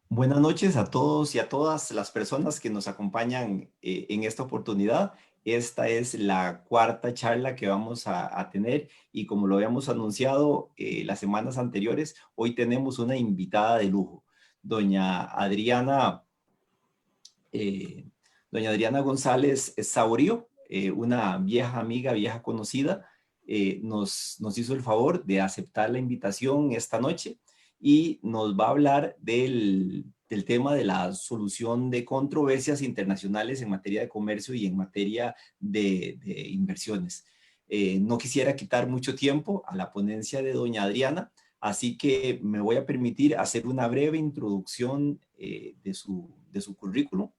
Buenas noches a todos y a todas las personas que nos acompañan en esta oportunidad. Esta es la cuarta charla que vamos a tener y como lo habíamos anunciado las semanas anteriores, hoy tenemos una invitada de lujo, doña Adriana, eh, doña Adriana González Saborío, una vieja amiga, vieja conocida, nos hizo el favor de aceptar la invitación esta noche y nos va a hablar del tema de la solución de controversias internacionales en materia de comercio y en materia de inversiones. No quisiera quitar mucho tiempo a la ponencia de doña Adriana, así que me voy a permitir hacer una breve introducción de su currículum.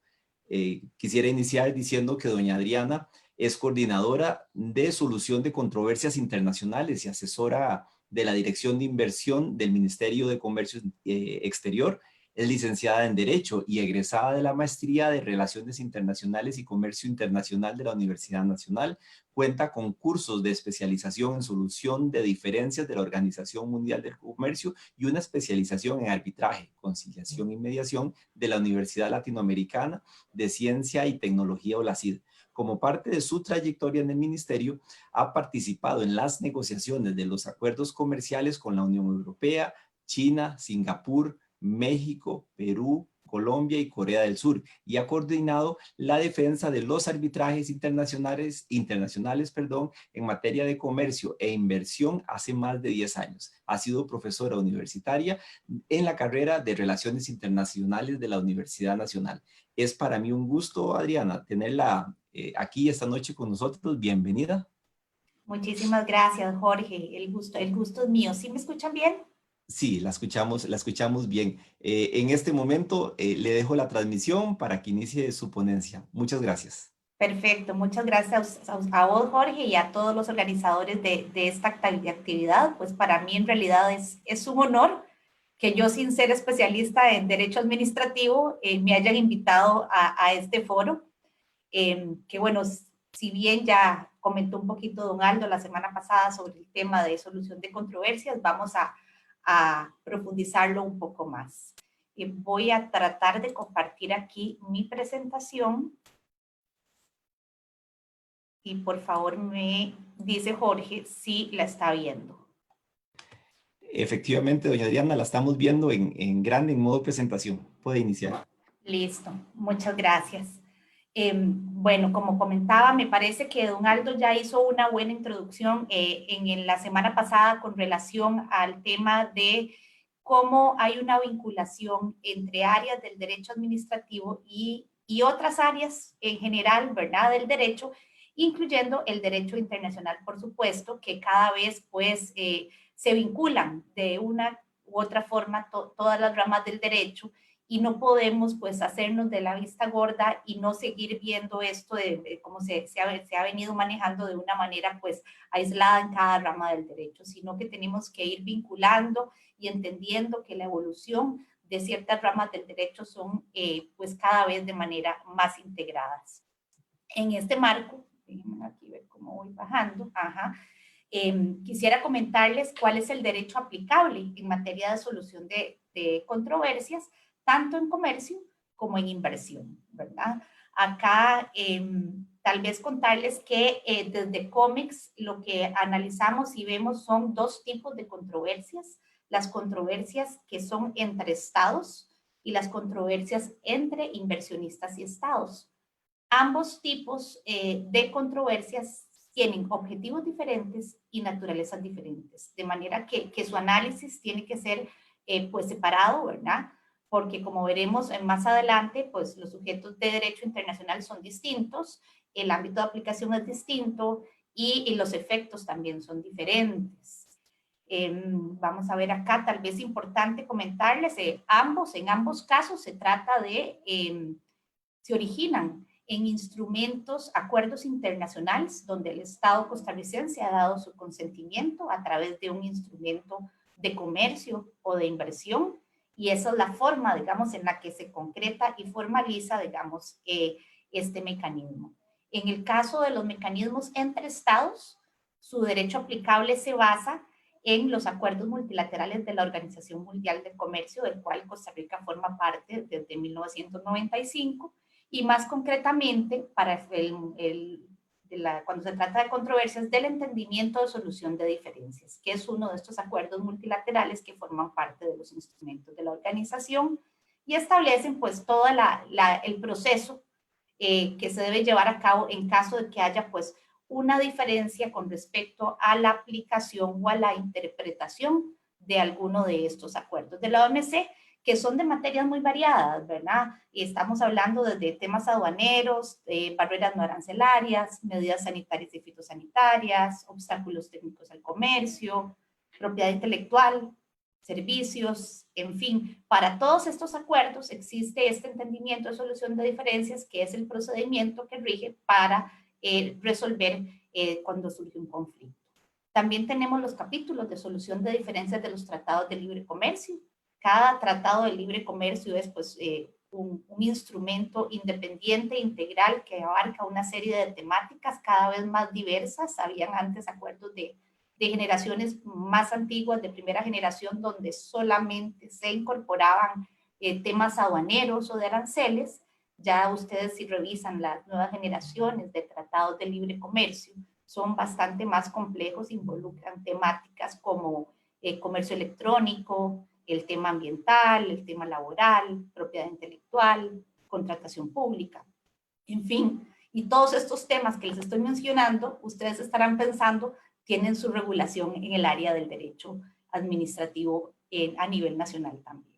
Quisiera iniciar diciendo que doña Adriana es coordinadora de solución de controversias internacionales y asesora de la Dirección de Inversión del Ministerio de Comercio Exterior. Es licenciada en Derecho y egresada de la Maestría de Relaciones Internacionales y Comercio Internacional de la Universidad Nacional. Cuenta con cursos de especialización en solución de diferencias de la Organización Mundial del Comercio y una especialización en arbitraje, conciliación y mediación de la Universidad Latinoamericana de Ciencia y Tecnología, OLACID. Como parte de su trayectoria en el ministerio, ha participado en las negociaciones de los acuerdos comerciales con la Unión Europea, China, Singapur, México, Perú, Colombia y Corea del Sur, y ha coordinado la defensa de los arbitrajes internacionales, en materia de comercio e inversión hace más de 10 años. Ha sido profesora universitaria en la carrera de Relaciones Internacionales de la Universidad Nacional. Es para mí un gusto, Adriana, tenerla aquí esta noche con nosotros. Bienvenida. Muchísimas gracias, Jorge. El gusto es mío. ¿Sí me escuchan bien? Sí, la escuchamos bien. En este momento le dejo la transmisión para que inicie su ponencia. Muchas gracias. Perfecto. Muchas gracias a vos, Jorge, y a todos los organizadores de esta actividad. Pues para mí en realidad es un honor que yo, sin ser especialista en derecho administrativo, me hayan invitado a este foro. Que bueno, si bien ya comentó un poquito don Aldo la semana pasada sobre el tema de solución de controversias, vamos a profundizarlo un poco más. Voy a tratar de compartir aquí mi presentación y por favor me dice Jorge si la está viendo. Efectivamente, doña Adriana, la estamos viendo en grande, en modo presentación. Puede iniciar. Listo, muchas gracias. Bueno, como comentaba, me parece que don Aldo ya hizo una buena introducción en la semana pasada con relación al tema de cómo hay una vinculación entre áreas del derecho administrativo y otras áreas en general, ¿verdad?, del derecho, incluyendo el derecho internacional, por supuesto, que cada vez pues se vinculan de una u otra forma todas las ramas del derecho y no podemos pues hacernos de la vista gorda y no seguir viendo esto de cómo se ha venido manejando de una manera pues aislada en cada rama del derecho, sino que tenemos que ir vinculando y entendiendo que la evolución de ciertas ramas del derecho son pues cada vez de manera más integradas. En este marco, déjenme aquí ver cómo voy bajando, quisiera comentarles cuál es el derecho aplicable en materia de solución de controversias, tanto en comercio como en inversión, ¿verdad? Acá tal vez contarles que desde COMEX lo que analizamos y vemos son dos tipos de controversias, las controversias que son entre estados y las controversias entre inversionistas y estados. Ambos tipos de controversias tienen objetivos diferentes y naturalezas diferentes, de manera que su análisis tiene que ser pues separado, ¿verdad? Porque como veremos más adelante, pues los sujetos de derecho internacional son distintos, el ámbito de aplicación es distinto y los efectos también son diferentes. Vamos a ver acá, tal vez importante comentarles, en ambos casos se trata de, se originan en instrumentos, acuerdos internacionales, donde el Estado costarricense ha dado su consentimiento a través de un instrumento de comercio o de inversión, y esa es la forma, digamos, en la que se concreta y formaliza, digamos, este mecanismo. En el caso de los mecanismos entre Estados, su derecho aplicable se basa en los acuerdos multilaterales de la Organización Mundial del Comercio, del cual Costa Rica forma parte desde 1995, y más concretamente, para cuando se trata de controversias, del entendimiento de solución de diferencias, que es uno de estos acuerdos multilaterales que forman parte de los instrumentos de la organización y establecen pues todo el proceso que se debe llevar a cabo en caso de que haya pues una diferencia con respecto a la aplicación o a la interpretación de alguno de estos acuerdos de la OMC, que son de materias muy variadas, ¿verdad? Y estamos hablando desde temas aduaneros, barreras no arancelarias, medidas sanitarias y fitosanitarias, obstáculos técnicos al comercio, propiedad intelectual, servicios, en fin. Para todos estos acuerdos existe este entendimiento de solución de diferencias, que es el procedimiento que rige para resolver cuando surge un conflicto. También tenemos los capítulos de solución de diferencias de los tratados de libre comercio. Cada tratado de libre comercio es pues, un instrumento independiente, integral, que abarca una serie de temáticas cada vez más diversas. Habían antes acuerdos de generaciones más antiguas, de primera generación, donde solamente se incorporaban temas aduaneros o de aranceles. Ya ustedes, si revisan las nuevas generaciones de tratados de libre comercio, son bastante más complejos, involucran temáticas como comercio electrónico, el tema ambiental, el tema laboral, propiedad intelectual, contratación pública, en fin. Y todos estos temas que les estoy mencionando, ustedes estarán pensando, tienen su regulación en el área del derecho administrativo a nivel nacional también.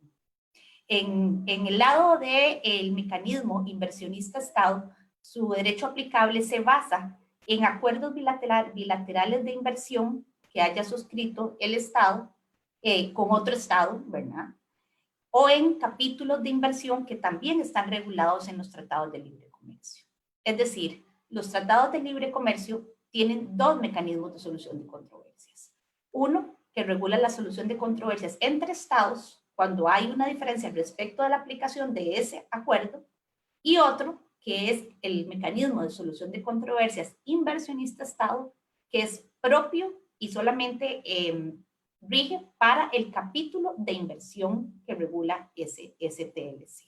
En el lado del mecanismo inversionista-Estado, su derecho aplicable se basa en acuerdos bilaterales de inversión que haya suscrito el Estado con otro Estado, ¿verdad? O en capítulos de inversión que también están regulados en los tratados de libre comercio. Es decir, los tratados de libre comercio tienen dos mecanismos de solución de controversias. Uno, que regula la solución de controversias entre Estados cuando hay una diferencia respecto a la aplicación de ese acuerdo, y otro, que es el mecanismo de solución de controversias inversionista-Estado, que es propio y solamente rige para el capítulo de inversión que regula ese TLC.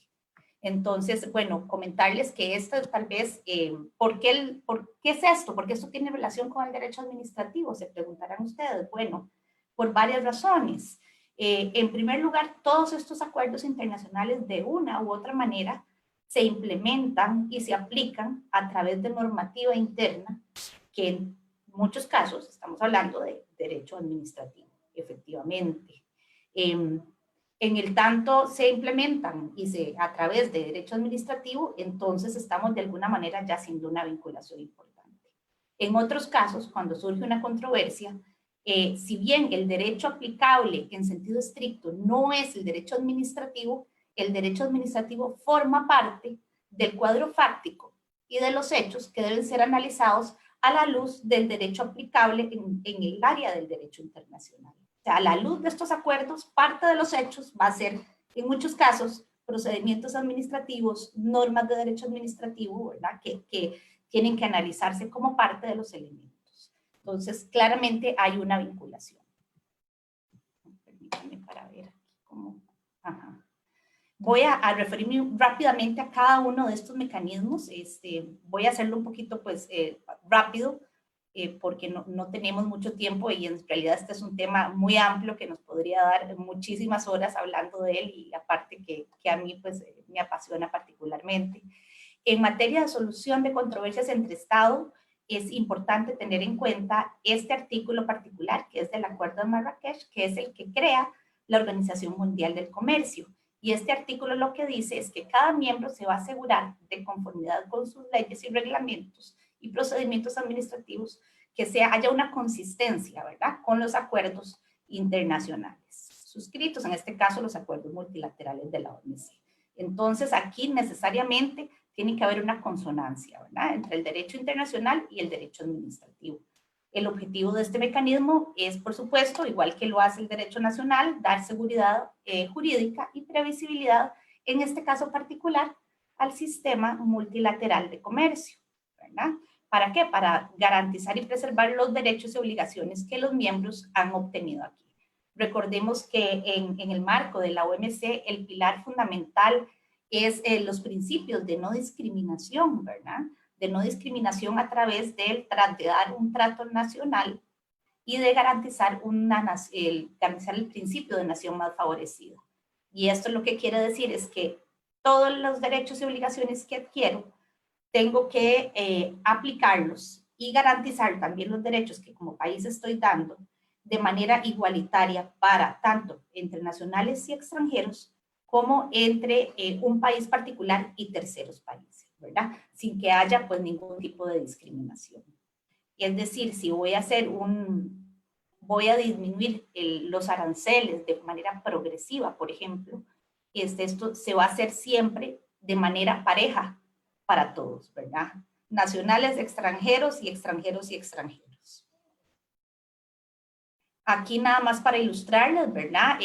Entonces, bueno, comentarles que esto tal vez, ¿por qué es esto? ¿Por qué esto tiene relación con el derecho administrativo? Se preguntarán ustedes. Bueno, por varias razones. En primer lugar, todos estos acuerdos internacionales de una u otra manera se implementan y se aplican a través de normativa interna, que en muchos casos estamos hablando de derecho administrativo, efectivamente. En el tanto se implementan y a través de derecho administrativo, entonces estamos de alguna manera ya haciendo una vinculación importante. En otros casos, cuando surge una controversia, si bien el derecho aplicable en sentido estricto no es el derecho administrativo forma parte del cuadro fáctico y de los hechos que deben ser analizados a la luz del derecho aplicable en el área del derecho internacional. O sea, a la luz de estos acuerdos, parte de los hechos va a ser, en muchos casos, procedimientos administrativos, normas de derecho administrativo, ¿verdad? Que tienen que analizarse como parte de los elementos. Entonces, claramente hay una vinculación. Permítanme para ver aquí cómo... Ajá. Voy a referirme rápidamente a cada uno de estos mecanismos. Voy a hacerlo un poquito pues, rápido, porque no tenemos mucho tiempo y en realidad este es un tema muy amplio que nos podría dar muchísimas horas hablando de él y aparte que a mí pues, me apasiona particularmente. En materia de solución de controversias entre Estados, es importante tener en cuenta este artículo particular, que es del Acuerdo de Marrakech, que es el que crea la Organización Mundial del Comercio. Y este artículo lo que dice es que cada miembro se va a asegurar de conformidad con sus leyes y reglamentos y procedimientos administrativos que haya una consistencia, ¿verdad?, con los acuerdos internacionales suscritos, en este caso los acuerdos multilaterales de la OMC. Entonces, aquí necesariamente tiene que haber una consonancia, ¿verdad?, entre el derecho internacional y el derecho administrativo. El objetivo de este mecanismo es, por supuesto, igual que lo hace el derecho nacional, dar seguridad jurídica y previsibilidad, en este caso particular, al sistema multilateral de comercio, ¿verdad? ¿Para qué? Para garantizar y preservar los derechos y obligaciones que los miembros han obtenido aquí. Recordemos que en el marco de la OMC, el pilar fundamental es los principios de no discriminación, ¿verdad? De no discriminación a través de dar un trato nacional y de garantizar el principio de nación más favorecida. Y esto lo que quiere decir es que todos los derechos y obligaciones que adquiero tengo que aplicarlos y garantizar también los derechos que como país estoy dando de manera igualitaria para tanto entre nacionales y extranjeros como entre un país particular y terceros países, ¿verdad? Sin que haya pues ningún tipo de discriminación. Es decir, si voy a disminuir los aranceles de manera progresiva, por ejemplo, esto se va a hacer siempre de manera pareja para todos, ¿verdad? Nacionales, extranjeros y extranjeros y extranjeros. Aquí nada más para ilustrarles, ¿verdad?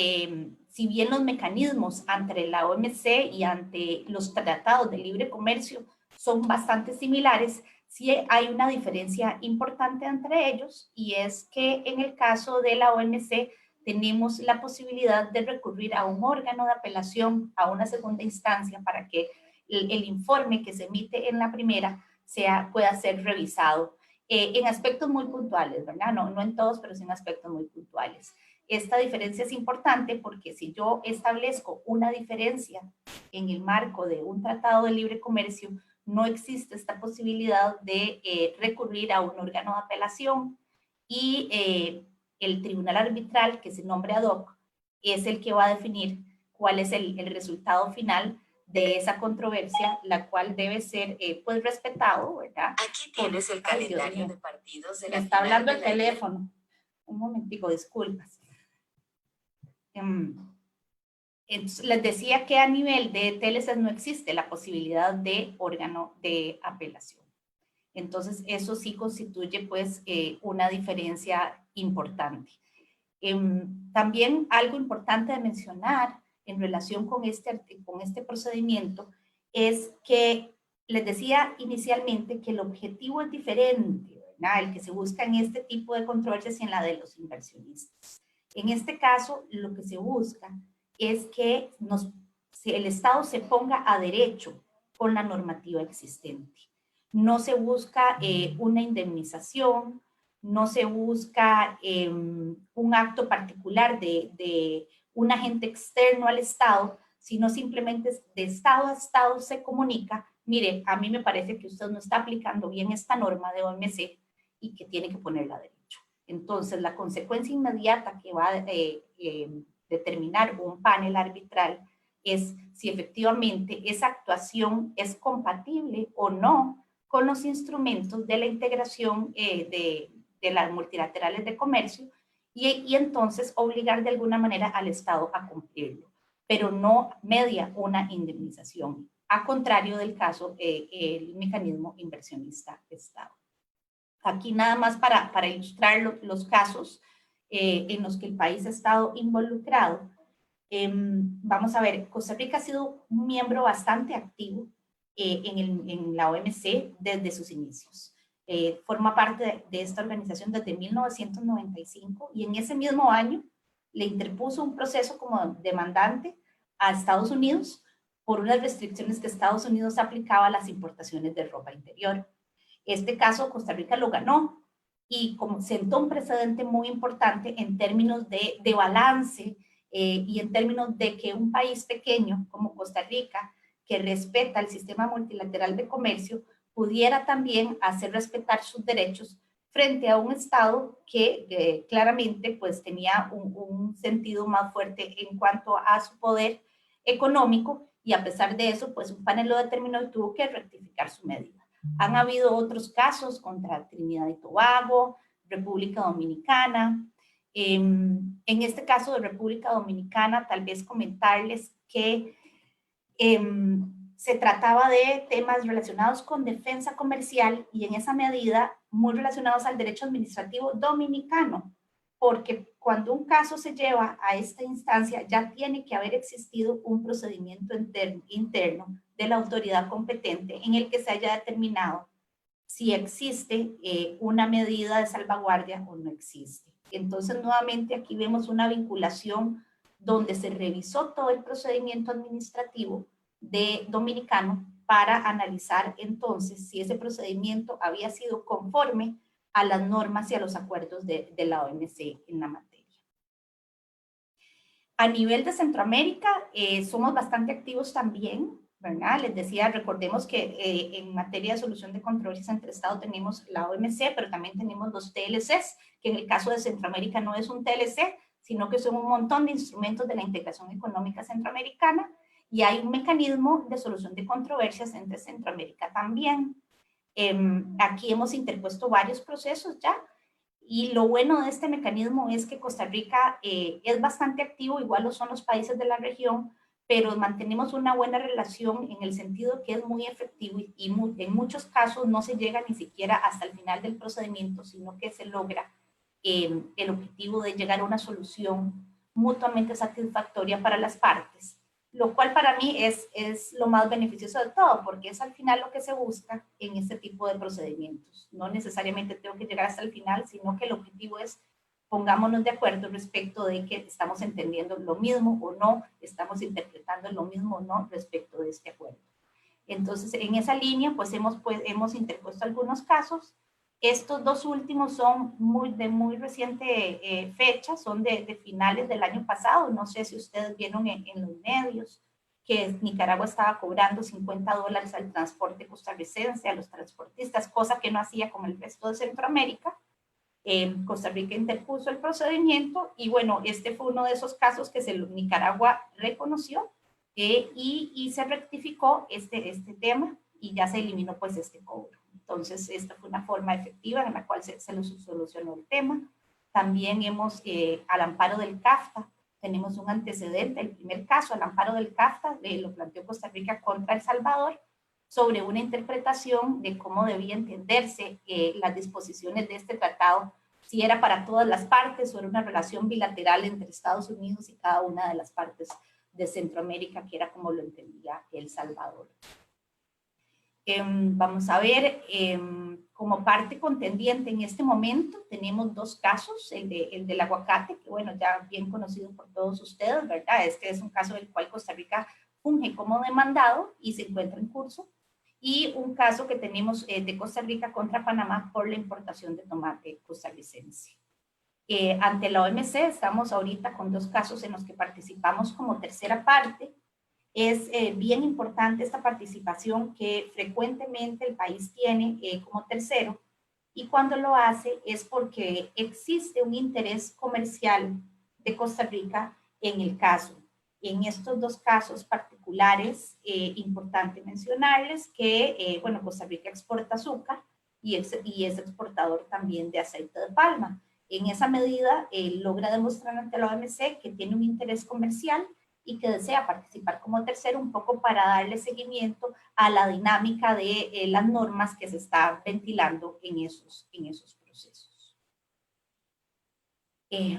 Si bien los mecanismos ante la OMC y ante los tratados de libre comercio son bastante similares, sí hay una diferencia importante entre ellos, y es que en el caso de la OMC tenemos la posibilidad de recurrir a un órgano de apelación, a una segunda instancia, para que el informe que se emite en la primera pueda ser revisado en aspectos muy puntuales, ¿verdad? No en todos, pero sí en aspectos muy puntuales. Esta diferencia es importante porque si yo establezco una diferencia en el marco de un tratado de libre comercio, no existe esta posibilidad de recurrir a un órgano de apelación y el tribunal arbitral, que se nombre ad hoc, es el que va a definir cuál es el resultado final de esa controversia, la cual debe ser pues respetado, ¿verdad? Aquí tienes el calendario de partidos de la Me está hablando el final de la teléfono. Un momentico, disculpas. Entonces, les decía que a nivel de TLC no existe la posibilidad de órgano de apelación. Entonces, eso sí constituye pues una diferencia importante. También algo importante de mencionar en relación con este procedimiento es que les decía inicialmente que el objetivo es diferente, ¿verdad? El que se busca en este tipo de controversias y en la de los inversionistas. En este caso, lo que se busca es que el Estado se ponga a derecho con la normativa existente. No se busca una indemnización, no se busca un acto particular de un agente externo al Estado, sino simplemente de Estado a Estado se comunica, mire, a mí me parece que usted no está aplicando bien esta norma de OMC y que tiene que ponerla a derecho. Entonces, la consecuencia inmediata que va a determinar un panel arbitral es si efectivamente esa actuación es compatible o no con los instrumentos de la integración de las multilaterales de comercio y entonces obligar de alguna manera al Estado a cumplirlo, pero no media una indemnización, a contrario del caso el mecanismo inversionista Estado. Aquí nada más para ilustrar los casos en los que el país ha estado involucrado. Vamos a ver, Costa Rica ha sido un miembro bastante activo en la OMC desde sus inicios. Forma parte de esta organización desde 1995 y en ese mismo año le interpuso un proceso como demandante a Estados Unidos por unas restricciones que Estados Unidos aplicaba a las importaciones de ropa interior. Este caso Costa Rica lo ganó y como sentó un precedente muy importante en términos de balance y en términos de que un país pequeño como Costa Rica, que respeta el sistema multilateral de comercio, pudiera también hacer respetar sus derechos frente a un Estado que claramente pues tenía un sentido más fuerte en cuanto a su poder económico y a pesar de eso pues un panel lo determinó y tuvo que rectificar su medida. Han habido otros casos contra Trinidad y Tobago, República Dominicana. En este caso de República Dominicana, tal vez comentarles que se trataba de temas relacionados con defensa comercial y en esa medida muy relacionados al derecho administrativo dominicano, porque cuando un caso se lleva a esta instancia ya tiene que haber existido un procedimiento interno de la autoridad competente en el que se haya determinado si existe una medida de salvaguardia o no existe. Entonces, nuevamente aquí vemos una vinculación donde se revisó todo el procedimiento administrativo de dominicano para analizar entonces si ese procedimiento había sido conforme a las normas y a los acuerdos de la OMC en la materia. A nivel de Centroamérica, somos bastante activos también, ¿verdad? Les decía, recordemos que en materia de solución de controversias entre Estados tenemos la OMC, pero también tenemos los TLCs, que en el caso de Centroamérica no es un TLC, sino que son un montón de instrumentos de la integración económica centroamericana, y hay un mecanismo de solución de controversias entre Centroamérica también. Aquí hemos interpuesto varios procesos ya, y lo bueno de este mecanismo es que Costa Rica es bastante activo, igual lo son los países de la región, pero mantenemos una buena relación en el sentido que es muy efectivo y en muchos casos no se llega ni siquiera hasta el final del procedimiento, sino que se logra el objetivo de llegar a una solución mutuamente satisfactoria para las partes, lo cual para mí es lo más beneficioso de todo, porque es al final lo que se busca en este tipo de procedimientos. No necesariamente tengo que llegar hasta el final, sino que el objetivo es pongámonos de acuerdo respecto de que estamos entendiendo lo mismo o no, estamos interpretando lo mismo o no respecto de este acuerdo. Entonces, en esa línea, pues hemos interpuesto algunos casos. Estos dos últimos son de muy reciente fecha, son de finales del año pasado. No sé si ustedes vieron en los medios que Nicaragua estaba cobrando $50 al transporte costarricense, a los transportistas, cosa que no hacía con el resto de Centroamérica. Costa Rica interpuso el procedimiento y bueno, este fue uno de esos casos que Nicaragua reconoció y se rectificó este tema y ya se eliminó pues este cobro. Entonces, esta fue una forma efectiva en la cual se solucionó el tema. También hemos, al amparo del CAFTA, tenemos un antecedente, el primer caso, al amparo del CAFTA, lo planteó Costa Rica contra El Salvador, sobre una interpretación de cómo debía entenderse las disposiciones de este tratado, si era para todas las partes o era una relación bilateral entre Estados Unidos y cada una de las partes de Centroamérica, que era como lo entendía El Salvador. Vamos a ver, como parte contendiente en este momento tenemos dos casos, el del aguacate, que bueno, ya bien conocido por todos ustedes, ¿verdad? Este es un caso del cual Costa Rica funge como demandado y se encuentra en curso, y un caso que tenemos de Costa Rica contra Panamá por la importación de tomate costarricense. Ante la OMC estamos ahorita con dos casos en los que participamos como tercera parte. Es bien importante esta participación que frecuentemente el país tiene como tercero, y cuando lo hace es porque existe un interés comercial de Costa Rica en el caso. En estos dos casos particulares, importante mencionarles que, bueno, Costa Rica exporta azúcar y es exportador también de aceite de palma. En esa medida, logra demostrar ante la OMC que tiene un interés comercial y que desea participar como tercero, un poco para darle seguimiento a la dinámica de las normas que se está ventilando en esos procesos.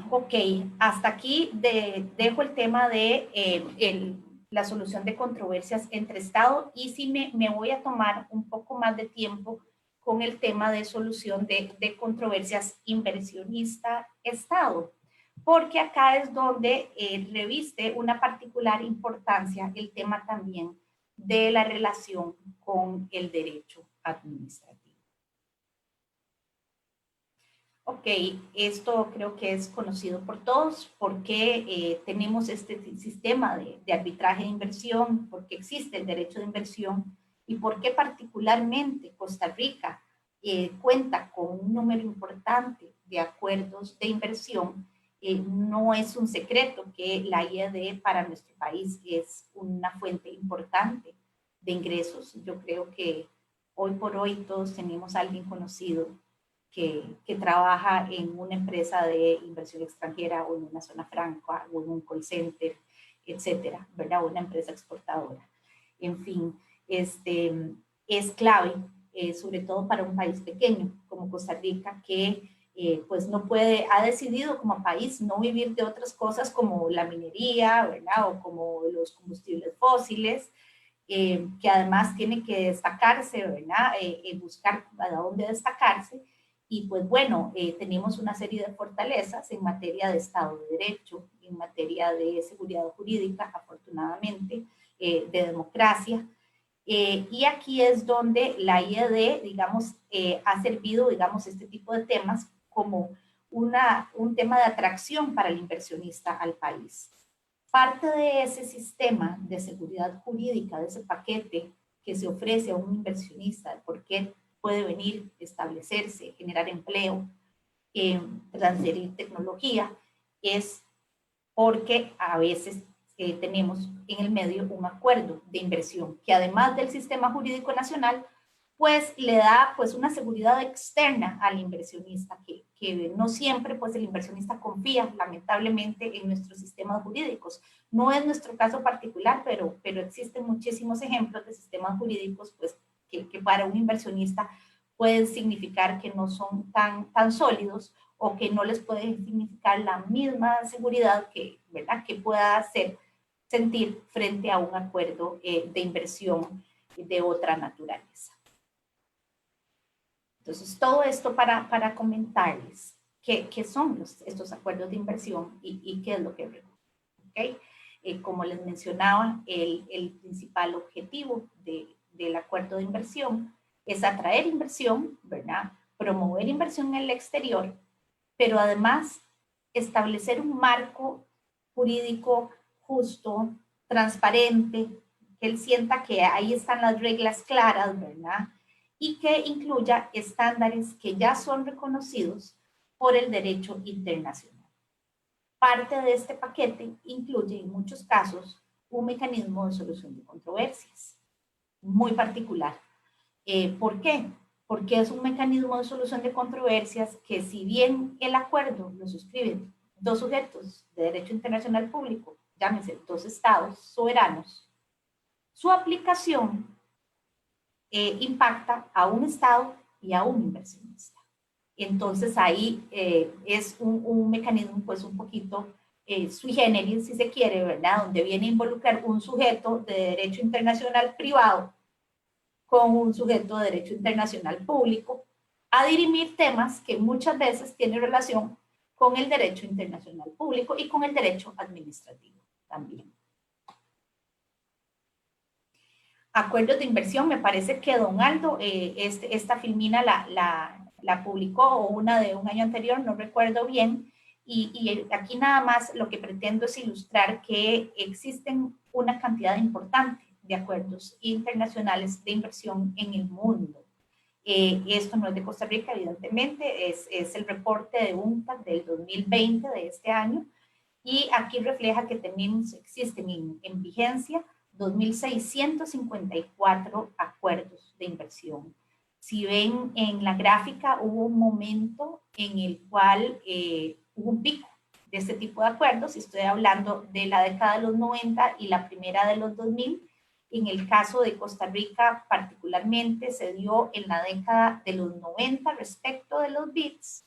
Ok, hasta aquí dejo el tema de la solución de controversias entre Estado, y sí me voy a tomar un poco más de tiempo con el tema de solución de controversias inversionista-Estado, porque acá es donde reviste una particular importancia el tema también de la relación con el derecho administrativo. Ok, esto creo que es conocido por todos, porque tenemos este sistema de arbitraje de inversión, porque existe el derecho de inversión, y porque particularmente Costa Rica cuenta con un número importante de acuerdos de inversión. No es un secreto que la IED para nuestro país es una fuente importante de ingresos. Yo creo que hoy por hoy todos tenemos a alguien conocido que trabaja en una empresa de inversión extranjera o en una zona franca o en un call center, etcétera, ¿verdad? Una empresa exportadora. En fin, es clave, sobre todo para un país pequeño como Costa Rica, que pues no puede, ha decidido como país no vivir de otras cosas como la minería, ¿verdad? O como los combustibles fósiles, que además tiene que destacarse, ¿verdad? Buscar a dónde destacarse. Y pues bueno, tenemos una serie de fortalezas en materia de Estado de Derecho, en materia de seguridad jurídica, afortunadamente, de democracia. Y aquí es donde la IED, digamos, ha servido, digamos, este tipo de temas como un tema de atracción para el inversionista al país. Parte de ese sistema de seguridad jurídica, de ese paquete que se ofrece a un inversionista, de por qué puede venir, establecerse, generar empleo, transferir tecnología, es porque a veces tenemos en el medio un acuerdo de inversión que además del sistema jurídico nacional, pues le da pues una seguridad externa al inversionista, que no siempre pues el inversionista confía lamentablemente en nuestros sistemas jurídicos. No es nuestro caso particular, pero existen muchísimos ejemplos de sistemas jurídicos pues que para un inversionista pueden significar que no son tan sólidos o que no les puede significar la misma seguridad que, ¿verdad?, que pueda sentir frente a un acuerdo de inversión de otra naturaleza. Entonces, todo esto para comentarles qué son estos acuerdos de inversión y qué es lo que recogen. ¿Okay? Como les mencionaba, el principal objetivo del acuerdo de inversión es atraer inversión, ¿verdad?, promover inversión en el exterior, pero además establecer un marco jurídico justo, transparente, que él sienta que ahí están las reglas claras, ¿verdad? Y que incluya estándares que ya son reconocidos por el derecho internacional. Parte de este paquete incluye en muchos casos un mecanismo de solución de controversias muy particular. ¿Por qué? Porque es un mecanismo de solución de controversias que, si bien el acuerdo lo suscriben dos sujetos de derecho internacional público, llámese dos estados soberanos, su aplicación impacta a un estado y a un inversionista. Entonces ahí es un mecanismo pues un poquito sui generis, si se quiere, ¿verdad?, donde viene a involucrar un sujeto de derecho internacional privado con un sujeto de derecho internacional público, a dirimir temas que muchas veces tienen relación con el derecho internacional público y con el derecho administrativo también. Acuerdos de inversión, me parece que don Aldo, esta filmina la publicó, o una de un año anterior, no recuerdo bien, y aquí nada más lo que pretendo es ilustrar que existen una cantidad importante de acuerdos internacionales de inversión en el mundo. Esto no es de Costa Rica, evidentemente, es el reporte de UNCTAD del 2020, de este año, y aquí refleja que también existen en vigencia 2.654 acuerdos de inversión. Si ven en la gráfica, hubo un momento en el cual hubo un pico de este tipo de acuerdos, y estoy hablando de la década de los 90 y la primera de los 2000. En el caso de Costa Rica particularmente se dio en la década de los 90 respecto de los BITs,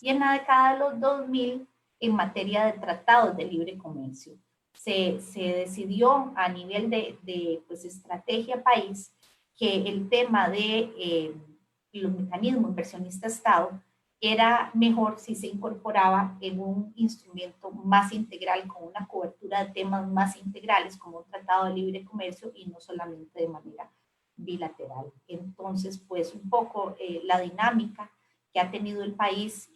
y en la década de los 2000 en materia de tratados de libre comercio. Se decidió a nivel de pues, estrategia país que el tema de los mecanismos inversionista-Estado era mejor si se incorporaba en un instrumento más integral, con una cobertura de temas más integrales, como un tratado de libre comercio, y no solamente de manera bilateral. Entonces, pues un poco la dinámica que ha tenido el país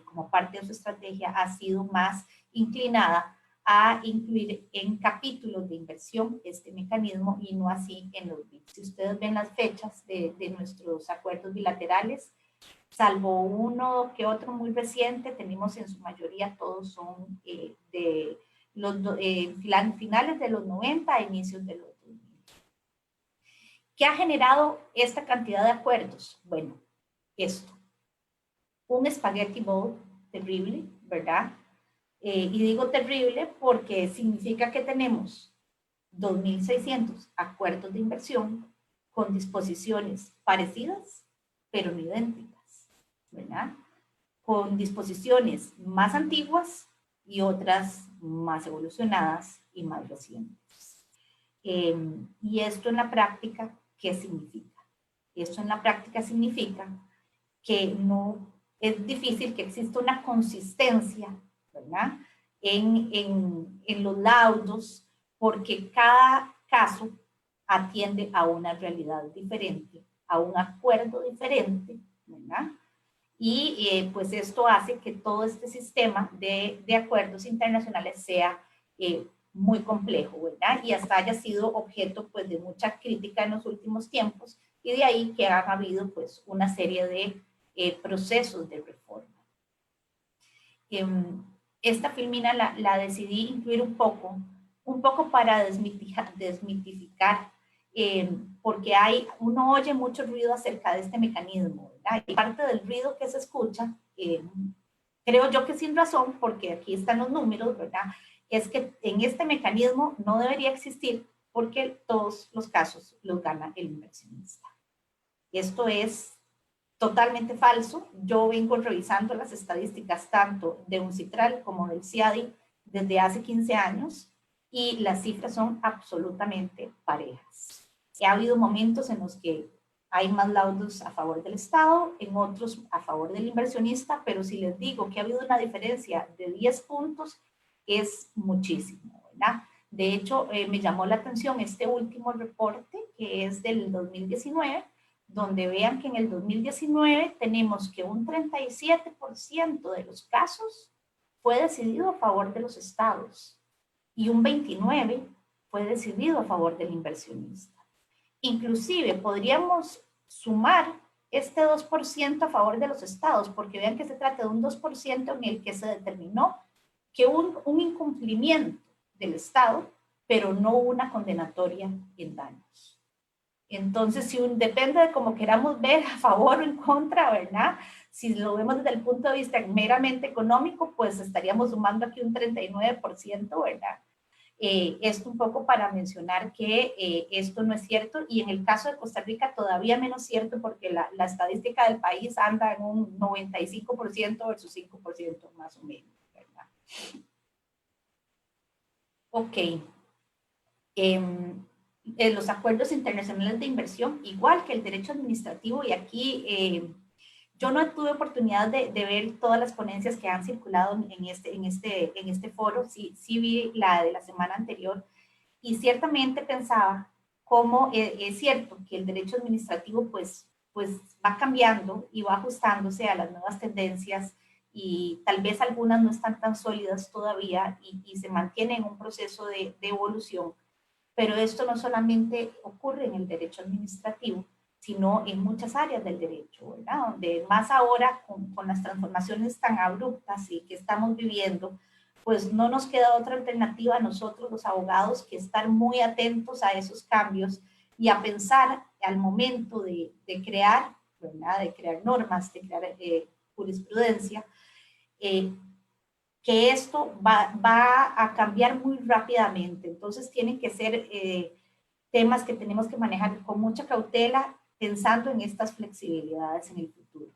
como parte de su estrategia ha sido más inclinada a incluir en capítulos de inversión este mecanismo y no así en los BITs. Si ustedes ven las fechas de nuestros acuerdos bilaterales, salvo uno que otro muy reciente, tenemos en su mayoría todos son de los finales de los 90 a inicios de los 2000. ¿Qué ha generado esta cantidad de acuerdos? Bueno, esto. Un spaghetti bowl terrible, ¿verdad? Y digo terrible porque significa que tenemos 2.600 acuerdos de inversión con disposiciones parecidas, pero no idénticas, ¿verdad? Con disposiciones más antiguas y otras más evolucionadas y más recientes. Y esto en la práctica, ¿qué significa? Esto en la práctica significa que no es difícil que exista una consistencia, ¿verdad? En los laudos, porque cada caso atiende a una realidad diferente, a un acuerdo diferente, ¿verdad? Y pues esto hace que todo este sistema de acuerdos internacionales sea muy complejo, ¿verdad? Y hasta haya sido objeto pues de mucha crítica en los últimos tiempos, y de ahí que han habido pues una serie de procesos de reforma. Esta filmina la decidí incluir un poco para desmitificar porque uno oye mucho ruido acerca de este mecanismo, ¿verdad? Y parte del ruido que se escucha, creo yo que sin razón, porque aquí están los números, ¿verdad? Es que en este mecanismo no debería existir porque todos los casos los gana el inversionista. Esto es totalmente falso. Yo vengo revisando las estadísticas tanto de UNCITRAL como del CIADI desde hace 15 años y las cifras son absolutamente parejas. Ha habido momentos en los que hay más laudos a favor del Estado, en otros a favor del inversionista, pero si les digo que ha habido una diferencia de 10 puntos, es muchísimo, ¿verdad? De hecho, me llamó la atención este último reporte, que es del 2019, donde vean que en el 2019 tenemos que un 37% de los casos fue decidido a favor de los estados y un 29% fue decidido a favor del inversionista. Inclusive podríamos sumar este 2% a favor de los estados, porque vean que se trata de un 2% en el que se determinó que un incumplimiento del estado, pero no una condenatoria en daños. Entonces, depende de cómo queramos ver, a favor o en contra, ¿verdad? Si lo vemos desde el punto de vista meramente económico, pues estaríamos sumando aquí un 39%, ¿verdad? Esto un poco para mencionar que esto no es cierto, y en el caso de Costa Rica todavía menos cierto, porque la estadística del país anda en un 95% versus 5% más o menos, ¿verdad? Ok. Los acuerdos internacionales de inversión, igual que el derecho administrativo, y aquí yo no tuve oportunidad de ver todas las ponencias que han circulado en este foro, sí vi la de la semana anterior, y ciertamente pensaba cómo es cierto que el derecho administrativo pues va cambiando y va ajustándose a las nuevas tendencias, y tal vez algunas no están tan sólidas todavía y se mantiene en un proceso de evolución. Pero esto no solamente ocurre en el derecho administrativo, sino en muchas áreas del derecho, ¿verdad? Donde más ahora, con las transformaciones tan abruptas y que estamos viviendo, pues no nos queda otra alternativa a nosotros los abogados que estar muy atentos a esos cambios y a pensar al momento de crear, ¿verdad? De crear normas, de crear jurisprudencia, que esto va a cambiar muy rápidamente. Entonces tienen que ser temas que tenemos que manejar con mucha cautela, pensando en estas flexibilidades en el futuro.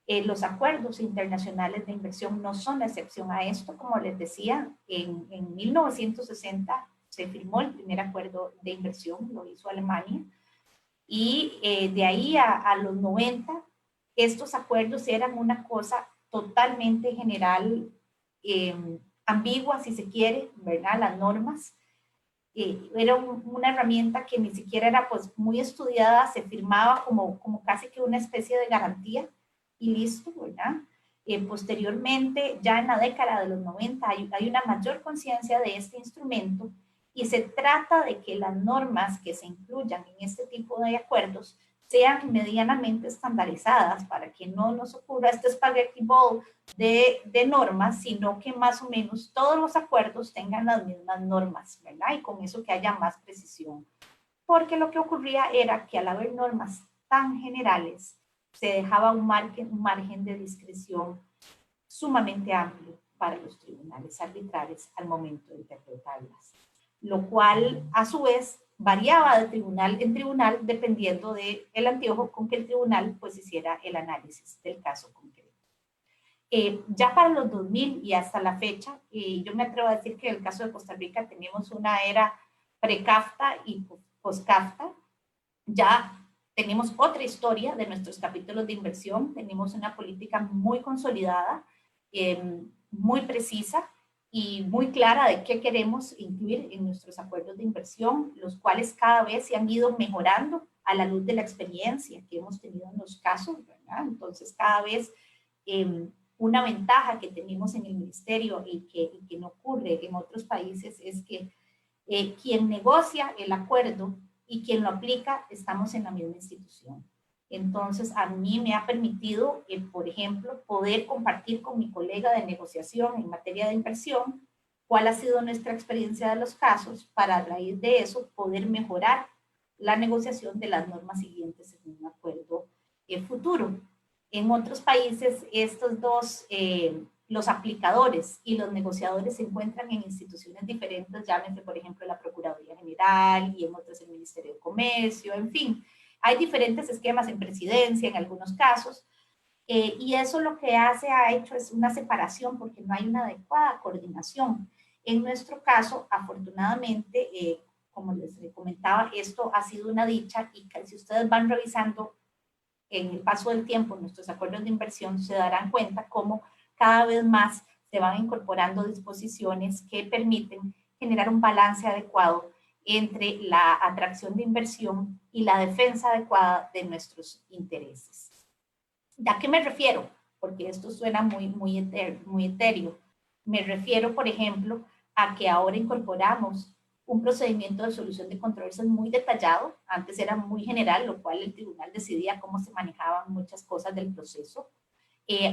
Los acuerdos internacionales de inversión no son la excepción a esto. Como les decía, en 1960 se firmó el primer acuerdo de inversión, lo hizo Alemania, y de ahí a los 90, estos acuerdos eran una cosa totalmente general, ambigua, si se quiere, ¿verdad? Las normas. Era una herramienta que ni siquiera era pues muy estudiada, se firmaba como casi que una especie de garantía y listo, ¿verdad? Posteriormente, ya en la década de los 90, hay una mayor conciencia de este instrumento, y se trata de que las normas que se incluyan en este tipo de acuerdos sean medianamente estandarizadas para que no nos ocurra este spaghetti bowl de normas, sino que más o menos todos los acuerdos tengan las mismas normas, ¿verdad? Y con eso que haya más precisión. Porque lo que ocurría era que al haber normas tan generales, se dejaba un margen de discreción sumamente amplio para los tribunales arbitrales al momento de interpretarlas, lo cual a su vez variaba de tribunal en tribunal dependiendo del anteojo con que el tribunal pues hiciera el análisis del caso concreto. Ya para los 2000 y hasta la fecha, yo me atrevo a decir que en el caso de Costa Rica tenemos una era pre-CAFTA y post-CAFTA. Ya tenemos otra historia de nuestros capítulos de inversión, tenemos una política muy consolidada, muy precisa y muy clara de qué queremos incluir en nuestros acuerdos de inversión, los cuales cada vez se han ido mejorando a la luz de la experiencia que hemos tenido en los casos, ¿verdad? Entonces, cada vez una ventaja que tenemos en el ministerio y que no ocurre en otros países es que quien negocia el acuerdo y quien lo aplica, estamos en la misma institución. Entonces, a mí me ha permitido, por ejemplo, poder compartir con mi colega de negociación en materia de inversión cuál ha sido nuestra experiencia de los casos para a raíz de eso poder mejorar la negociación de las normas siguientes en un acuerdo futuro. En otros países, estos dos, los aplicadores y los negociadores se encuentran en instituciones diferentes, llámese, por ejemplo, la Procuraduría General y en otros el Ministerio de Comercio, en fin. Hay diferentes esquemas en presidencia en algunos casos, y eso lo que ha hecho es una separación porque no hay una adecuada coordinación. En nuestro caso, afortunadamente, como les comentaba, esto ha sido una dicha y si ustedes van revisando en el paso del tiempo nuestros acuerdos de inversión, se darán cuenta cómo cada vez más se van incorporando disposiciones que permiten generar un balance adecuado entre la atracción de inversión y la defensa adecuada de nuestros intereses. ¿A qué me refiero? Porque esto suena muy etéreo. Me refiero, por ejemplo, a que ahora incorporamos un procedimiento de solución de controversias muy detallado. Antes era muy general, lo cual el tribunal decidía cómo se manejaban muchas cosas del proceso.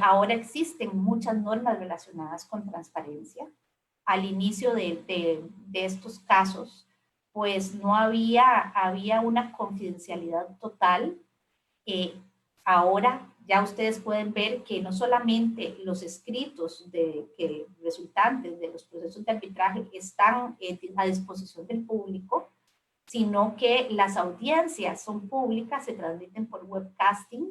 Ahora existen muchas normas relacionadas con transparencia. Al inicio de estos casos, pues no había una confidencialidad total. Ahora ya ustedes pueden ver que no solamente los escritos resultantes de los procesos de arbitraje están a disposición del público, sino que las audiencias son públicas, se transmiten por webcasting.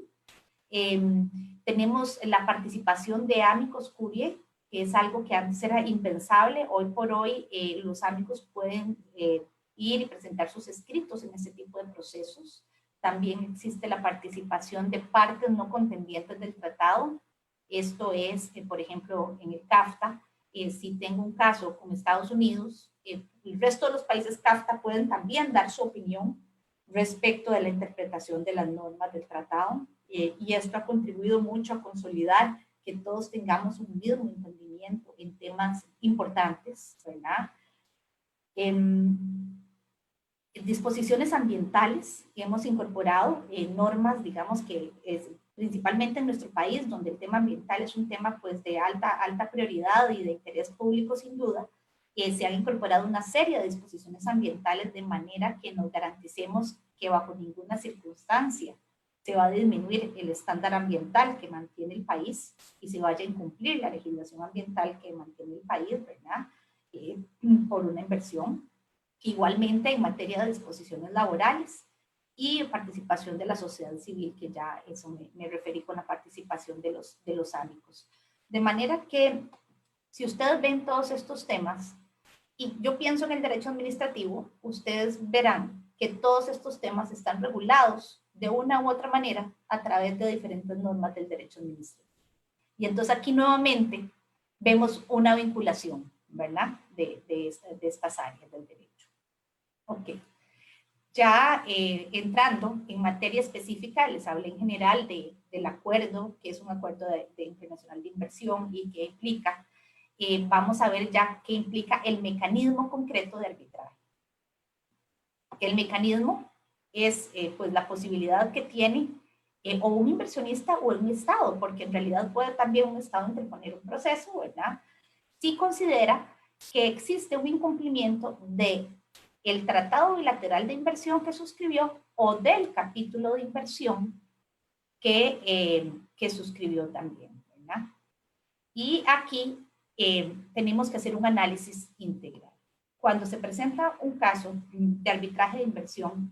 Tenemos la participación de amicus curiae, que es algo que antes era impensable. Hoy por hoy los amicus pueden ir y presentar sus escritos en ese tipo de procesos. También existe la participación de partes no contendientes del tratado. Esto es, por ejemplo, en el CAFTA, si tengo un caso con Estados Unidos, el resto de los países CAFTA pueden también dar su opinión respecto de la interpretación de las normas del tratado. Y esto ha contribuido mucho a consolidar que todos tengamos un mismo entendimiento en temas importantes, ¿verdad? Disposiciones ambientales que hemos incorporado, normas, digamos que principalmente en nuestro país, donde el tema ambiental es un tema pues de alta prioridad y de interés público sin duda, se han incorporado una serie de disposiciones ambientales de manera que nos garanticemos que bajo ninguna circunstancia se va a disminuir el estándar ambiental que mantiene el país y se vaya a incumplir la legislación ambiental que mantiene el país, ¿verdad? Por una inversión. Igualmente en materia de disposiciones laborales y participación de la sociedad civil, que ya eso me referí con la participación de los ámicos. De manera que si ustedes ven todos estos temas, y yo pienso en el derecho administrativo, ustedes verán que todos estos temas están regulados de una u otra manera a través de diferentes normas del derecho administrativo. Y entonces aquí nuevamente vemos una vinculación, ¿verdad? De estas áreas del derecho. Ok. Ya entrando en materia específica, les hablé en general del acuerdo, que es un acuerdo internacional de inversión y que implica, vamos a ver ya qué implica el mecanismo concreto de arbitraje. El mecanismo es pues la posibilidad que tiene o un inversionista o un Estado, porque en realidad puede también un Estado interponer un proceso, ¿verdad? Si considera que existe un incumplimiento de el tratado bilateral de inversión que suscribió o del capítulo de inversión que suscribió también, ¿verdad? Y aquí tenemos que hacer un análisis integral. Cuando se presenta un caso de arbitraje de inversión,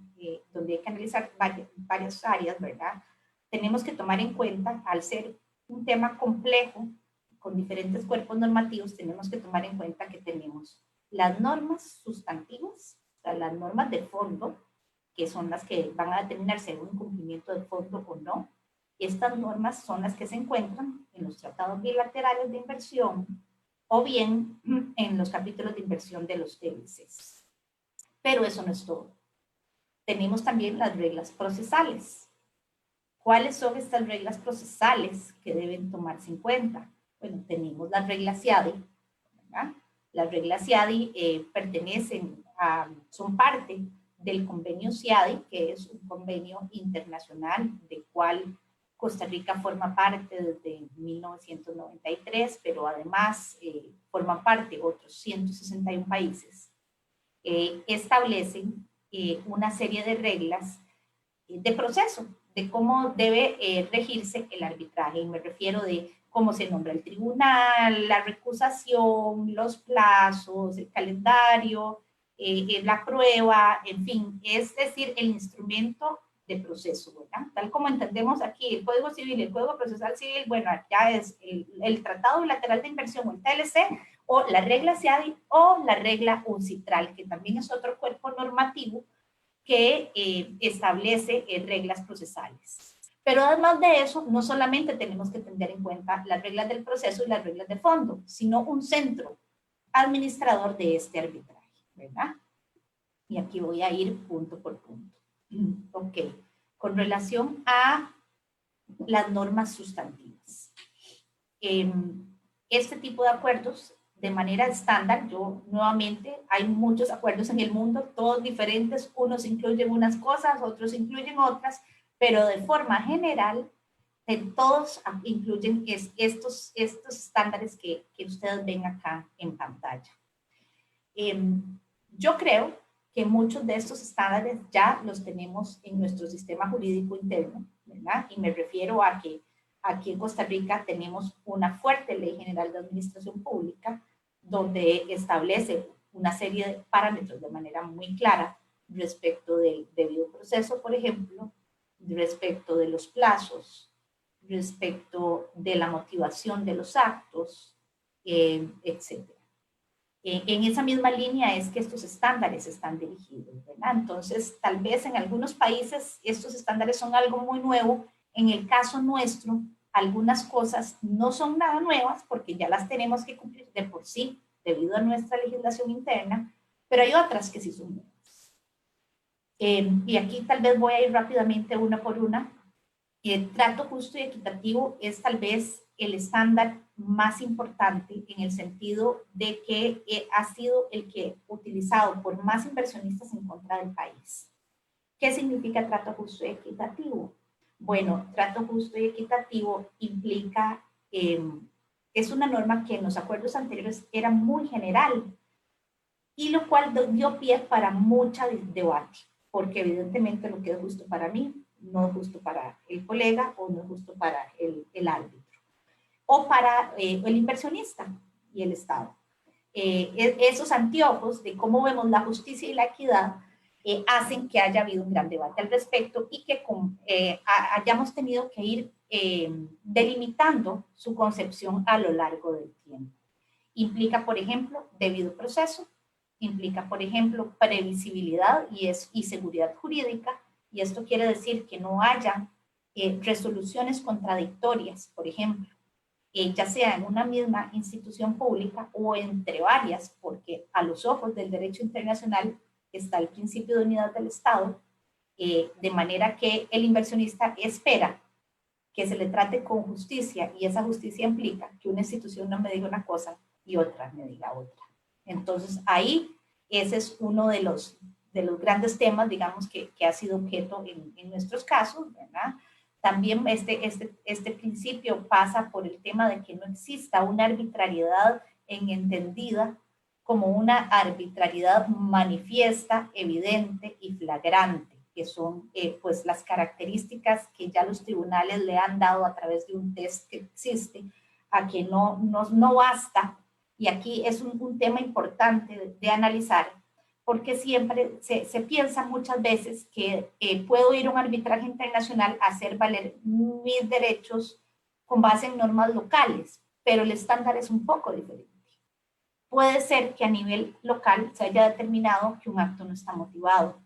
donde hay que analizar varias áreas, ¿verdad? Tenemos que tomar en cuenta, al ser un tema complejo, con diferentes cuerpos normativos, tenemos que tomar en cuenta que tenemos las normas sustantivas, sea, las normas de fondo, que son las que van a determinar si hay un incumplimiento de fondo o no. Estas normas son las que se encuentran en los tratados bilaterales de inversión o bien en los capítulos de inversión de los TLCs. Pero eso no es todo. Tenemos también las reglas procesales. ¿Cuáles son estas reglas procesales que deben tomarse en cuenta? Bueno, tenemos las reglas CIADI, ¿verdad? Las reglas CIADI son parte del convenio CIADI, que es un convenio internacional del cual Costa Rica forma parte desde 1993, pero además forman parte otros 161 países. Establecen una serie de reglas de proceso, de cómo debe regirse el arbitraje. Y me refiero de cómo se nombra el tribunal, la recusación, los plazos, el calendario, la prueba, en fin, es decir, el instrumento de proceso, ¿verdad? Tal como entendemos aquí el Código Civil, el Código Procesal Civil, bueno, ya es el Tratado Bilateral de Inversión o el TLC, o la regla CIADI o la regla UNCITRAL, que también es otro cuerpo normativo que establece reglas procesales. Pero además de eso, no solamente tenemos que tener en cuenta las reglas del proceso y las reglas de fondo, sino un centro administrador de este arbitraje, ¿verdad? Y aquí voy a ir punto por punto. Ok, con relación a las normas sustantivas. Este tipo de acuerdos, de manera estándar, nuevamente, hay muchos acuerdos en el mundo, todos diferentes, unos incluyen unas cosas, otros incluyen otras, pero de forma general, todos incluyen estos estándares que ustedes ven acá en pantalla. Yo creo que muchos de estos estándares ya los tenemos en nuestro sistema jurídico interno, ¿verdad? Y me refiero a que aquí en Costa Rica tenemos una fuerte ley general de administración pública donde establece una serie de parámetros de manera muy clara respecto del debido proceso, por ejemplo, respecto de los plazos, respecto de la motivación de los actos, etc. En esa misma línea es que estos estándares están dirigidos, ¿verdad? Entonces, tal vez en algunos países estos estándares son algo muy nuevo. En el caso nuestro, algunas cosas no son nada nuevas porque ya las tenemos que cumplir de por sí debido a nuestra legislación interna, pero hay otras que sí son nuevas. Y aquí tal vez voy a ir rápidamente una por una. El trato justo y equitativo es tal vez el estándar más importante en el sentido de que ha sido el que utilizado por más inversionistas en contra del país. ¿Qué significa trato justo y equitativo? Bueno, trato justo y equitativo implica, es una norma que en los acuerdos anteriores era muy general y lo cual dio pie para mucha debate, porque evidentemente lo que es justo para mí no es justo para el colega o no es justo para el árbitro o para el inversionista y el Estado. Esos anteojos de cómo vemos la justicia y la equidad hacen que haya habido un gran debate al respecto y que hayamos tenido que ir delimitando su concepción a lo largo del tiempo. Implica, por ejemplo, debido proceso, implica, por ejemplo, previsibilidad y seguridad jurídica, y esto quiere decir que no haya resoluciones contradictorias, por ejemplo, ya sea en una misma institución pública o entre varias, porque a los ojos del derecho internacional está el principio de unidad del Estado, de manera que el inversionista espera que se le trate con justicia y esa justicia implica que una institución no me diga una cosa y otra me diga otra. Entonces ahí ese es uno de los grandes temas, digamos, que ha sido objeto en nuestros casos, ¿verdad? También este principio pasa por el tema de que no exista una arbitrariedad entendida como una arbitrariedad manifiesta, evidente y flagrante, que son pues las características que ya los tribunales le han dado a través de un test que existe, a que no basta, y aquí es un tema importante de analizar, porque siempre se piensa muchas veces que puedo ir a un arbitraje internacional a hacer valer mis derechos con base en normas locales, pero el estándar es un poco diferente. puede ser que a nivel local se haya determinado que un acto no está motivado,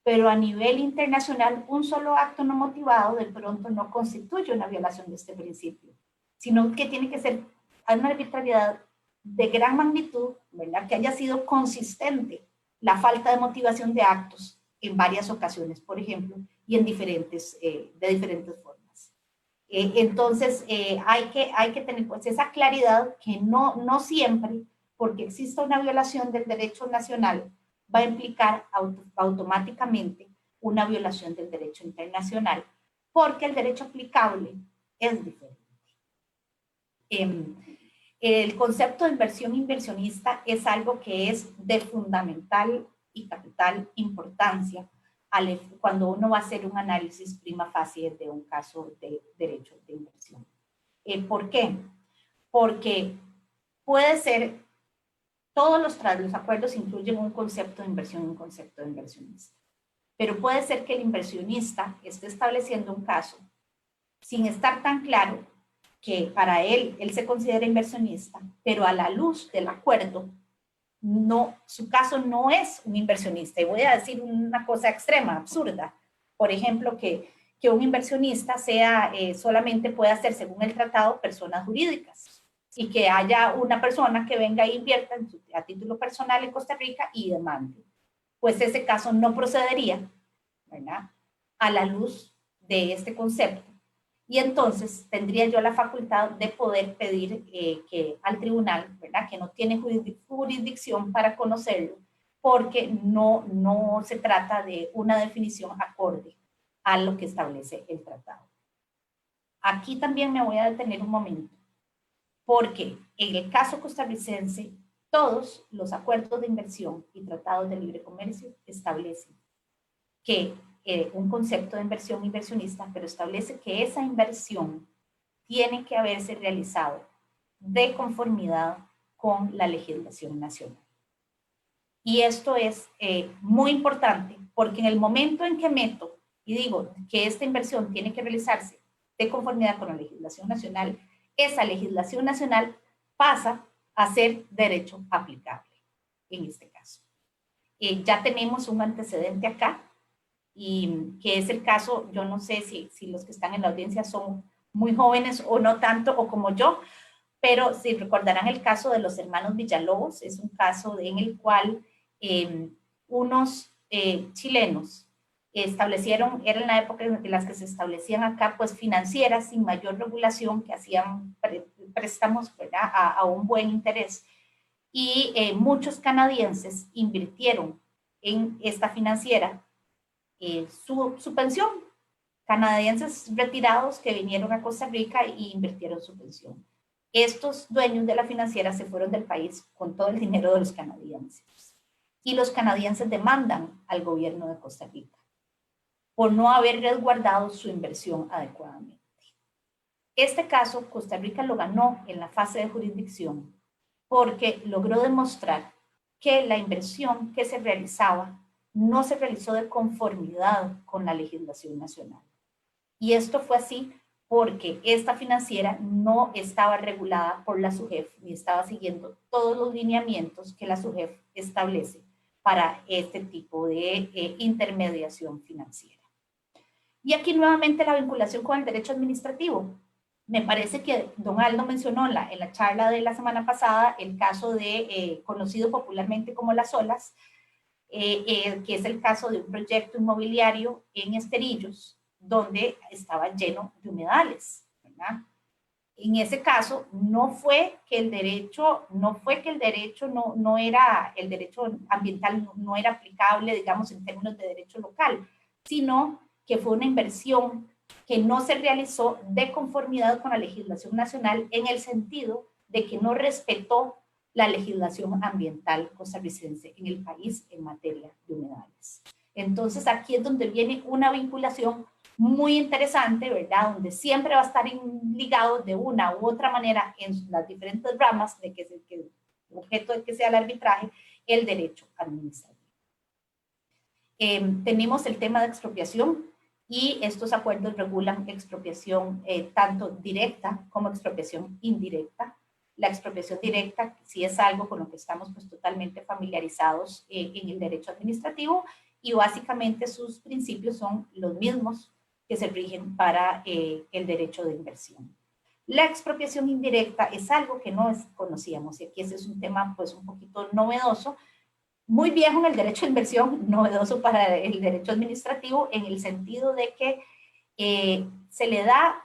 pero a nivel internacional un solo acto no motivado de pronto no constituye una violación de este principio, sino que tiene que ser una arbitrariedad de gran magnitud, ¿verdad? Que haya sido consistente la falta de motivación de actos en varias ocasiones, por ejemplo, y en de diferentes formas. Entonces, hay que tener pues esa claridad que no siempre, porque exista una violación del derecho nacional, va a implicar automáticamente una violación del derecho internacional, porque el derecho aplicable es diferente. El concepto de inversión inversionista es algo que es de fundamental y capital importancia cuando uno va a hacer un análisis prima facie de un caso de derecho de inversión. ¿Por qué? Porque puede ser, todos los acuerdos incluyen un concepto de inversión y un concepto de inversionista, pero puede ser que el inversionista esté estableciendo un caso sin estar tan claro que para él se considera inversionista, pero a la luz del acuerdo, su caso no es un inversionista. Y voy a decir una cosa extrema, absurda. Por ejemplo, que un inversionista solamente pueda ser, según el tratado, personas jurídicas y que haya una persona que venga e invierta a título personal en Costa Rica y demande. Pues ese caso no procedería, ¿verdad?, a la luz de este concepto. Y entonces tendría yo la facultad de poder pedir al tribunal, ¿verdad?, que no tiene jurisdicción para conocerlo, porque no se trata de una definición acorde a lo que establece el tratado. Aquí también me voy a detener un momento, porque en el caso costarricense, todos los acuerdos de inversión y tratados de libre comercio establecen que un concepto de inversión inversionista, pero establece que esa inversión tiene que haberse realizado de conformidad con la legislación nacional. Y esto es muy importante porque en el momento en que meto y digo que esta inversión tiene que realizarse de conformidad con la legislación nacional, esa legislación nacional pasa a ser derecho aplicable en este caso. Ya tenemos un antecedente acá, y que es el caso, yo no sé si los que están en la audiencia son muy jóvenes o no tanto, o como yo, pero si recordarán el caso de los hermanos Villalobos, es un caso en el cual unos chilenos establecieron, era en la época en las que se establecían acá, pues financieras sin mayor regulación, que hacían préstamos, ¿verdad?, a un buen interés, y muchos canadienses invirtieron en esta financiera su pensión, canadienses retirados que vinieron a Costa Rica y invirtieron su pensión. Estos dueños de la financiera se fueron del país con todo el dinero de los canadienses. Y los canadienses demandan al gobierno de Costa Rica por no haber resguardado su inversión adecuadamente. Este caso, Costa Rica lo ganó en la fase de jurisdicción porque logró demostrar que la inversión que se realizaba no se realizó de conformidad con la legislación nacional. Y esto fue así porque esta financiera no estaba regulada por la SUGEF ni estaba siguiendo todos los lineamientos que la SUGEF establece para este tipo de intermediación financiera. Y aquí nuevamente la vinculación con el derecho administrativo. Me parece que don Aldo mencionó en la charla de la semana pasada el caso conocido popularmente como las olas, que es el caso de un proyecto inmobiliario en Esterillos, donde estaba lleno de humedales, ¿verdad? En ese caso, no fue que el derecho ambiental no era aplicable, digamos, en términos de derecho local, sino que fue una inversión que no se realizó de conformidad con la legislación nacional en el sentido de que no respetó la legislación ambiental costarricense en el país en materia de humedales. Entonces, aquí es donde viene una vinculación muy interesante, ¿verdad?, donde siempre va a estar ligado de una u otra manera en las diferentes ramas de que el objeto de que sea el arbitraje, el derecho administrativo. Tenemos el tema de expropiación y estos acuerdos regulan expropiación tanto directa como expropiación indirecta. La expropiación directa sí es algo con lo que estamos pues totalmente familiarizados en el derecho administrativo, y básicamente sus principios son los mismos que se rigen para el derecho de inversión. La expropiación indirecta es algo que no conocíamos, y aquí ese es un tema pues un poquito novedoso, muy viejo en el derecho de inversión, novedoso para el derecho administrativo, en el sentido de que se le da,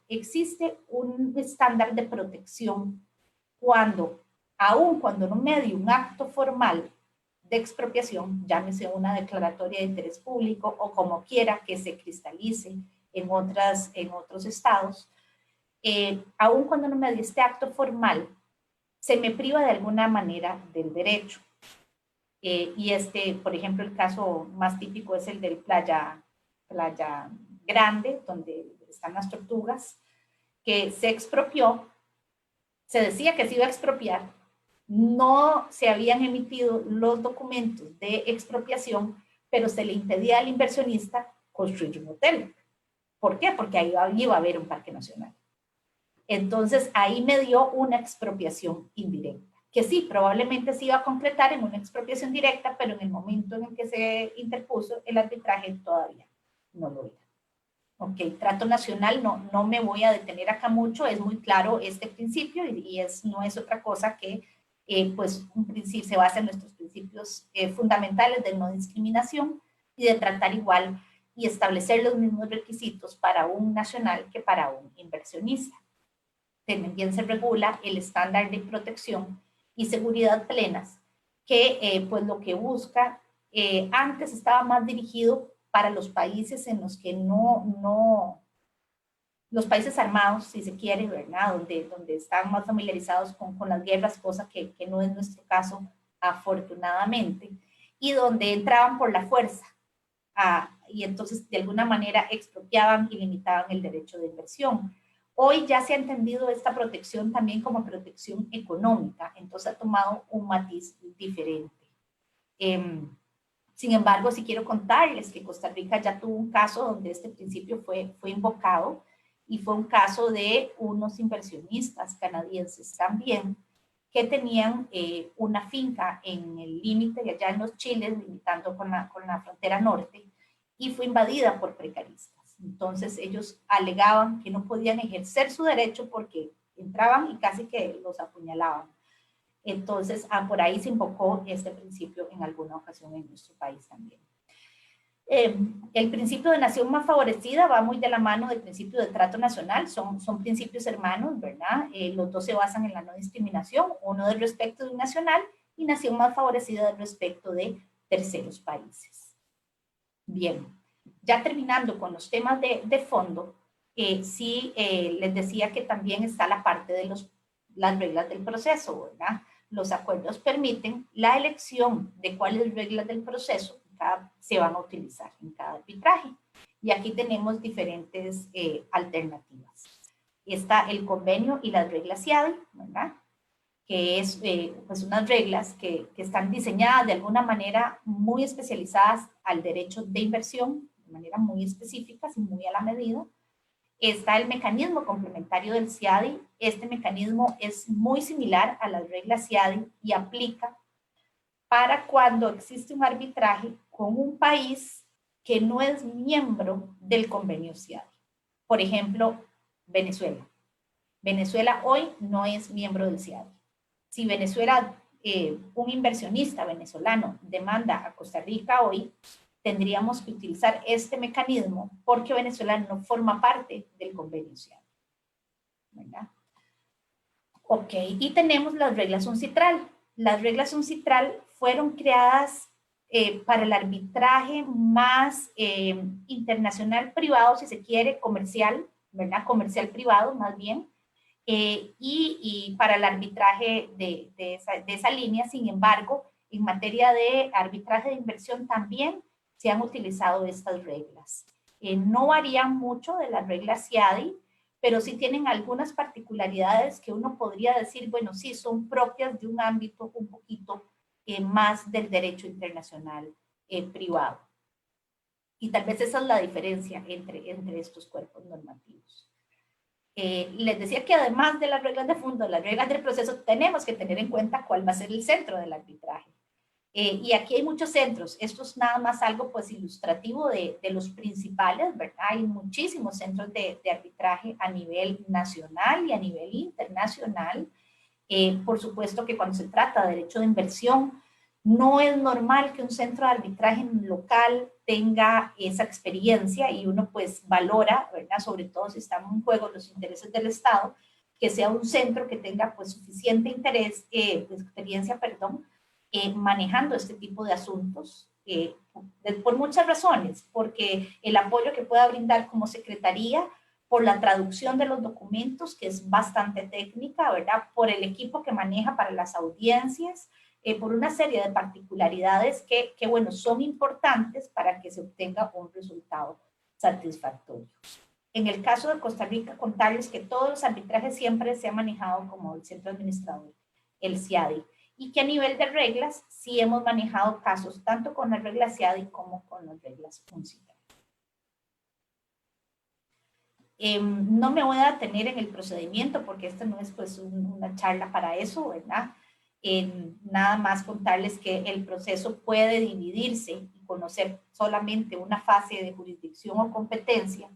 existe un estándar de protección cuando, aun cuando no medie un acto formal de expropiación, llámese una declaratoria de interés público o como quiera que se cristalice en otros estados, aun cuando no medie este acto formal, se me priva de alguna manera del derecho. Y por ejemplo, el caso más típico es el del Playa Grande, donde están las tortugas, que se expropió, se decía que se iba a expropiar, no se habían emitido los documentos de expropiación, pero se le impedía al inversionista construir un hotel. ¿Por qué? Porque ahí iba a haber un parque nacional. Entonces, ahí me dio una expropiación indirecta, que sí, probablemente se iba a concretar en una expropiación directa, pero en el momento en el que se interpuso el arbitraje todavía no lo era. Ok, trato nacional, no me voy a detener acá mucho, es muy claro este principio y no es otra cosa que pues un principio, se basa en nuestros principios fundamentales de no discriminación y de tratar igual y establecer los mismos requisitos para un nacional que para un inversionista. También se regula el estándar de protección y seguridad plenas, que pues lo que busca, antes estaba más dirigido para los países en los que los países armados, si se quiere, ¿verdad? Donde están más familiarizados con las guerras, cosa que no es nuestro caso, afortunadamente, y donde entraban por la fuerza, y entonces de alguna manera expropiaban y limitaban el derecho de inversión. Hoy ya se ha entendido esta protección también como protección económica, entonces ha tomado un matiz diferente. Sin embargo, sí quiero contarles que Costa Rica ya tuvo un caso donde este principio fue invocado, y fue un caso de unos inversionistas canadienses también que tenían una finca en el límite de allá en los Chiles, limitando con la frontera norte, y fue invadida por precaristas. Entonces ellos alegaban que no podían ejercer su derecho porque entraban y casi que los apuñalaban. Entonces, por ahí se invocó este principio en alguna ocasión en nuestro país también. El principio de nación más favorecida va muy de la mano del principio de trato nacional, son principios hermanos, ¿verdad? Los dos se basan en la no discriminación, uno del respeto de un nacional y nación más favorecida del respeto de terceros países. Bien, ya terminando con los temas de fondo, sí les decía que también está la parte de las reglas del proceso, ¿verdad? Los acuerdos permiten la elección de cuáles reglas del proceso se van a utilizar en cada arbitraje. Y aquí tenemos diferentes alternativas. Está el convenio y las reglas CIADI, ¿verdad? Que es pues unas reglas que están diseñadas de alguna manera muy especializadas al derecho de inversión, de manera muy específica y muy a la medida. Está el mecanismo complementario del CIADI. Este mecanismo es muy similar a las reglas CIADI y aplica para cuando existe un arbitraje con un país que no es miembro del convenio CIADI. Por ejemplo, Venezuela. Venezuela hoy no es miembro del CIADI. Si Venezuela, un inversionista venezolano demanda a Costa Rica hoy, tendríamos que utilizar este mecanismo porque Venezuela no forma parte del convenio CIADI. ¿Verdad? Ok, y tenemos las reglas UNCITRAL. Las reglas UNCITRAL fueron creadas para el arbitraje más internacional privado, si se quiere, comercial, ¿verdad? Comercial privado, más bien, y para el arbitraje de esa línea. Sin embargo, en materia de arbitraje de inversión también se han utilizado estas reglas. No varían mucho de las reglas CIADI, pero sí tienen algunas particularidades que uno podría decir, bueno, sí, son propias de un ámbito un poquito más del derecho internacional privado. Y tal vez esa es la diferencia entre estos cuerpos normativos. Les decía que además de las reglas de fondo, las reglas del proceso, tenemos que tener en cuenta cuál va a ser el centro del arbitraje. Y aquí hay muchos centros. Esto es nada más algo pues ilustrativo de los principales, ¿verdad? Hay muchísimos centros de arbitraje a nivel nacional y a nivel internacional. Por supuesto que cuando se trata de derecho de inversión, no es normal que un centro de arbitraje local tenga esa experiencia y uno pues valora, ¿verdad? Sobre todo si están en juego los intereses del Estado, que sea un centro que tenga pues suficiente interés, experiencia, perdón, manejando este tipo de asuntos, por muchas razones, porque el apoyo que pueda brindar como secretaría, por la traducción de los documentos, que es bastante técnica, ¿verdad? Por el equipo que maneja para las audiencias, por una serie de particularidades que, bueno, son importantes para que se obtenga un resultado satisfactorio. En el caso de Costa Rica, contarles que todos los arbitrajes siempre se han manejado como el centro administrador, el CIADI, y que a nivel de reglas sí hemos manejado casos tanto con las reglas CIADI como con las reglas UNCITRAL. No me voy a detener en el procedimiento porque esta no es pues una charla para eso, ¿verdad? Nada más contarles que el proceso puede dividirse y conocer solamente una fase de jurisdicción o competencia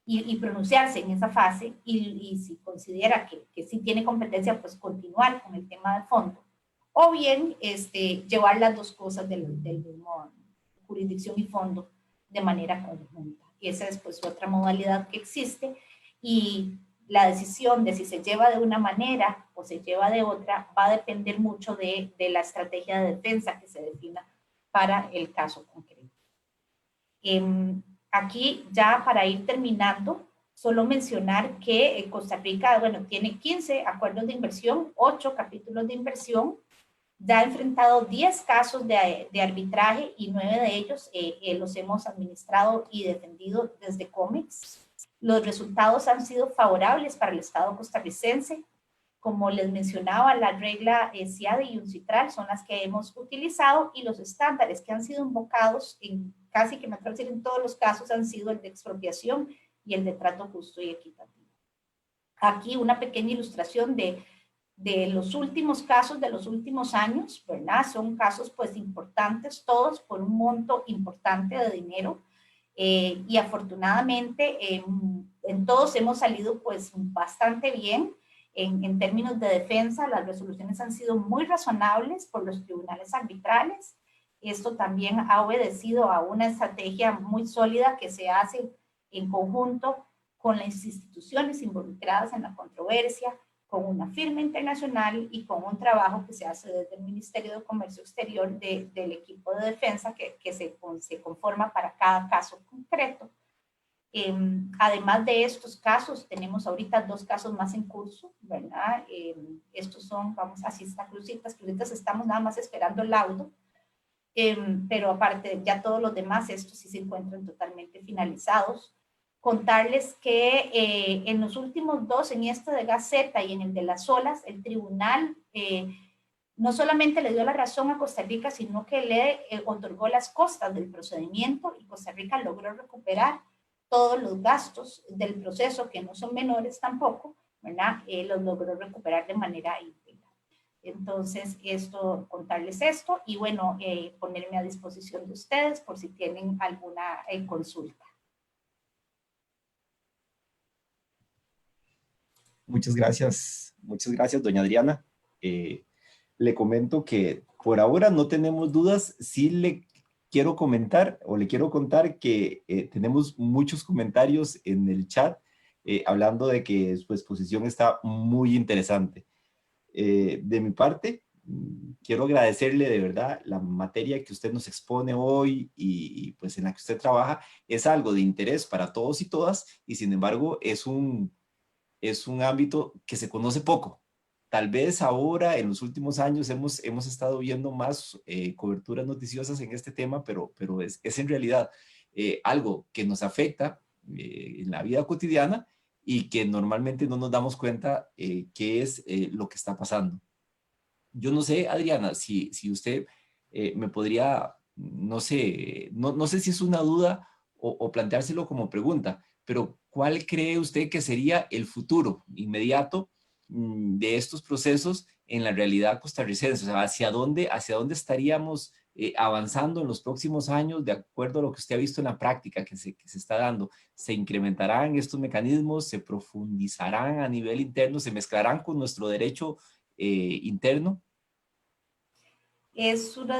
y pronunciarse en esa fase y si considera que sí tiene competencia, pues continuar con el tema de fondo. O bien llevar las dos cosas del mismo jurisdicción y fondo de manera conjunta. Y esa es pues otra modalidad que existe y la decisión de si se lleva de una manera o se lleva de otra va a depender mucho de la estrategia de defensa que se defina para el caso concreto. Aquí ya para ir terminando, solo mencionar que Costa Rica, bueno, tiene 15 acuerdos de inversión, 8 capítulos de inversión, ya ha enfrentado 10 casos de arbitraje y 9 de ellos los hemos administrado y defendido desde COMEX. Los resultados han sido favorables para el Estado costarricense. Como les mencionaba, la regla CIADI y UNCITRAL son las que hemos utilizado y los estándares que han sido invocados en casi que me atrevo a decir en todos los casos han sido el de expropiación y el de trato justo y equitativo. Aquí una pequeña ilustración de los últimos casos de los últimos años, ¿verdad? Son casos pues importantes, todos por un monto importante de dinero y afortunadamente en todos hemos salido pues bastante bien en términos de defensa. Las resoluciones han sido muy razonables por los tribunales arbitrales. Esto también ha obedecido a una estrategia muy sólida que se hace en conjunto con las instituciones involucradas en la controversia, con una firma internacional y con un trabajo que se hace desde el Ministerio de Comercio Exterior del equipo de defensa que se conforma para cada caso concreto. Además de estos casos, tenemos ahorita 2 casos más en curso, ¿verdad? Estos son, vamos, así está crucitas, estamos nada más esperando el laudo, pero aparte ya todos los demás, estos sí se encuentran totalmente finalizados. Contarles que en los últimos 2, en este de Gaceta y en el de las olas, el tribunal no solamente le dio la razón a Costa Rica, sino que le otorgó las costas del procedimiento y Costa Rica logró recuperar todos los gastos del proceso, que no son menores tampoco, ¿verdad? Los logró recuperar de manera íntegra. Entonces, contarles esto y bueno, ponerme a disposición de ustedes por si tienen alguna consulta. Muchas gracias, doña Adriana. Le comento que por ahora no tenemos dudas. Sí le quiero comentar o le quiero contar que tenemos muchos comentarios en el chat hablando de que su exposición está muy interesante. De mi parte, quiero agradecerle de verdad la materia que usted nos expone hoy y pues en la que usted trabaja es algo de interés para todos y todas y sin embargo es un ámbito que se conoce poco. Tal vez ahora, en los últimos años, hemos estado viendo más coberturas noticiosas en este tema, pero es en realidad algo que nos afecta en la vida cotidiana y que normalmente no nos damos cuenta qué es lo que está pasando. Yo no sé, Adriana, si usted me podría, no sé, no sé si es una duda o planteárselo como pregunta, pero ¿cuál cree usted que sería el futuro inmediato de estos procesos en la realidad costarricense? O sea, hacia dónde estaríamos avanzando en los próximos años de acuerdo a lo que usted ha visto en la práctica que se está dando? ¿Se incrementarán estos mecanismos? ¿Se profundizarán a nivel interno? ¿Se mezclarán con nuestro derecho interno? Es una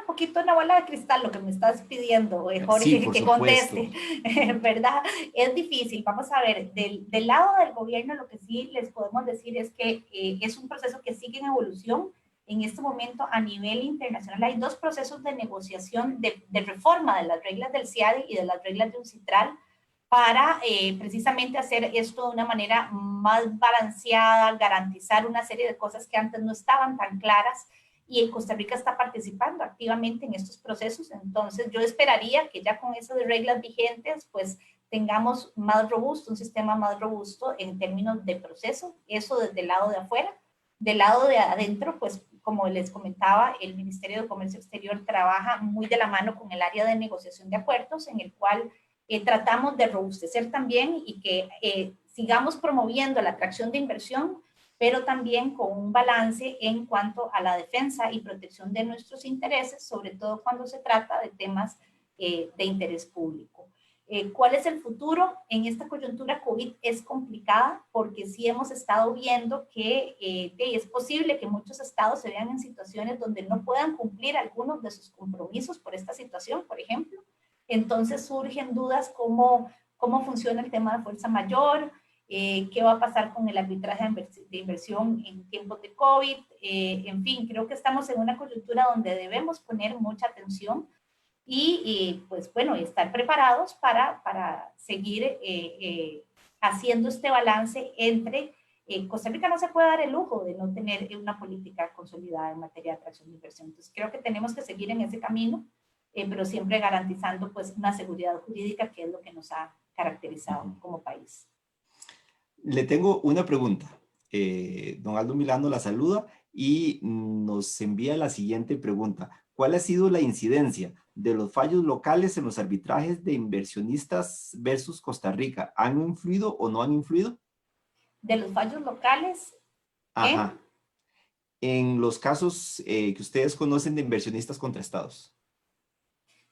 poquito una bola de cristal lo que me estás pidiendo, Sí, Jorge, por que supuesto. conteste, ¿verdad? Es difícil. Vamos a ver, del lado del gobierno lo que sí les podemos decir es que es un proceso que sigue en evolución. En este momento a nivel internacional hay dos procesos de negociación de reforma de las reglas del CIADI y de las reglas de UNCITRAL para precisamente hacer esto de una manera más balanceada, garantizar una serie de cosas que antes no estaban tan claras, y en Costa Rica está participando activamente en estos procesos. Entonces yo esperaría que ya con esas reglas vigentes pues tengamos más robusto, un sistema más robusto en términos de proceso, eso desde el lado de afuera. Del lado de adentro, pues como les comentaba, el Ministerio de Comercio Exterior trabaja muy de la mano con el área de negociación de acuerdos, en el cual tratamos de robustecer también y que sigamos promoviendo la atracción de inversión, pero también con un balance en cuanto a la defensa y protección de nuestros intereses, sobre todo cuando se trata de temas de interés público. ¿Cuál es el futuro? En esta coyuntura COVID es complicada porque sí hemos estado viendo que es posible que muchos estados se vean en situaciones donde no puedan cumplir algunos de sus compromisos por esta situación, por ejemplo. Entonces surgen dudas como cómo funciona el tema de fuerza mayor, qué va a pasar con el arbitraje de inversión en tiempos de COVID, en fin, creo que estamos en una coyuntura donde debemos poner mucha atención y pues bueno, estar preparados para seguir haciendo este balance entre Costa Rica no se puede dar el lujo de no tener una política consolidada en materia de atracción de inversión. Entonces creo que tenemos que seguir en ese camino, pero siempre garantizando pues una seguridad jurídica que es lo que nos ha caracterizado como país. Le tengo una pregunta. Don Aldo Milano la saluda y nos envía la siguiente pregunta. ¿Cuál ha sido la incidencia de los fallos locales en los arbitrajes de inversionistas versus Costa Rica? ¿Han influido o no han influido? De los fallos locales en... Ajá. En los casos que ustedes conocen de inversionistas contra estados.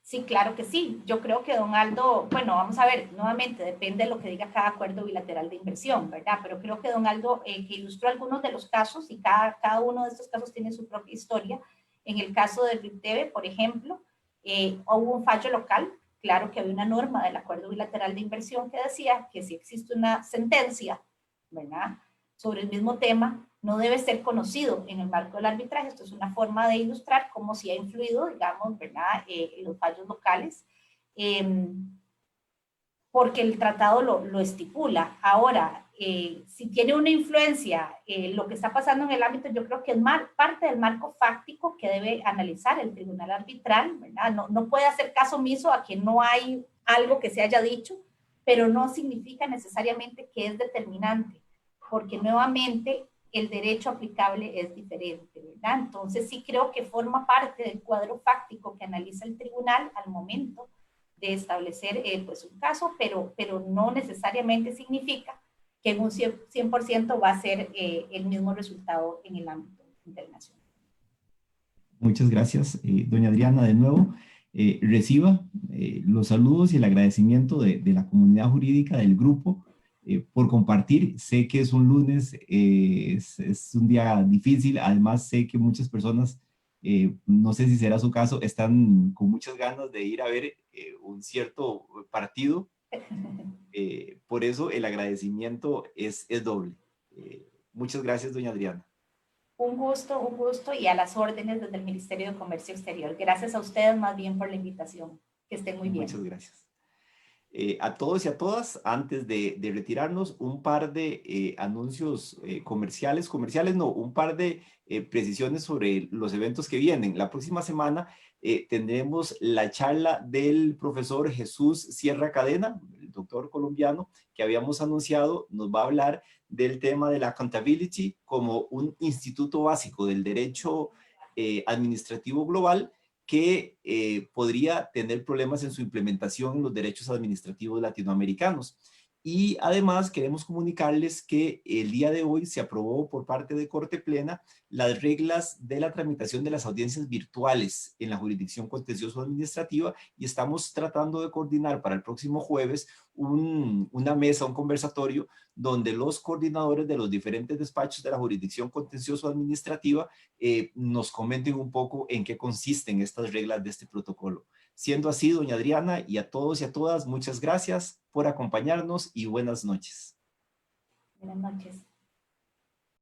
Sí, claro que sí. Yo creo que don Aldo, bueno, vamos a ver, nuevamente depende de lo que diga cada acuerdo bilateral de inversión, ¿verdad? Pero creo que don Aldo que ilustró algunos de los casos y cada uno de estos casos tiene su propia historia. En el caso de RIPTV, por ejemplo, hubo un fallo local. Claro que había una norma del acuerdo bilateral de inversión que decía que si existe una sentencia, ¿verdad?, sobre el mismo tema, no debe ser conocido en el marco del arbitraje. Esto es una forma de ilustrar cómo sí ha influido, digamos, ¿verdad?, los fallos locales, porque el tratado lo estipula. Ahora, si tiene una influencia lo que está pasando en el ámbito, yo creo que es parte del marco fáctico que debe analizar el tribunal arbitral, ¿verdad? No puede hacer caso omiso a que no hay algo que se haya dicho, pero no significa necesariamente que es determinante, porque nuevamente el derecho aplicable es diferente, ¿verdad? Entonces sí creo que forma parte del cuadro fáctico que analiza el tribunal al momento de establecer pues un caso, pero no necesariamente significa que en un 100% va a ser el mismo resultado en el ámbito internacional. Muchas gracias, doña Adriana, de nuevo. Reciba los saludos y el agradecimiento de la comunidad jurídica del grupo por compartir. Sé que es un lunes, es un día difícil. Además, sé que muchas personas, no sé si será su caso, están con muchas ganas de ir a ver un cierto partido. Por eso el agradecimiento es doble. Muchas gracias, doña Adriana. Un gusto y a las órdenes desde el Ministerio de Comercio Exterior. Gracias a ustedes más bien por la invitación. Que estén muy bien. Muchas gracias. A todos y a todas, antes de retirarnos, un par de anuncios comerciales no, un par de precisiones sobre los eventos que vienen. La próxima semana tendremos la charla del profesor Jesús Sierra Cadena, el doctor colombiano, que habíamos anunciado. Nos va a hablar del tema de la accountability como un instituto básico del derecho administrativo global, que podría tener problemas en su implementación en los derechos administrativos latinoamericanos. Y además queremos comunicarles que el día de hoy se aprobó por parte de Corte Plena las reglas de la tramitación de las audiencias virtuales en la jurisdicción contencioso administrativa y estamos tratando de coordinar para el próximo jueves una mesa, un conversatorio donde los coordinadores de los diferentes despachos de la jurisdicción contencioso administrativa nos comenten un poco en qué consisten estas reglas de este protocolo. Siendo así, doña Adriana, y a todos y a todas, muchas gracias por acompañarnos y buenas noches. Buenas noches.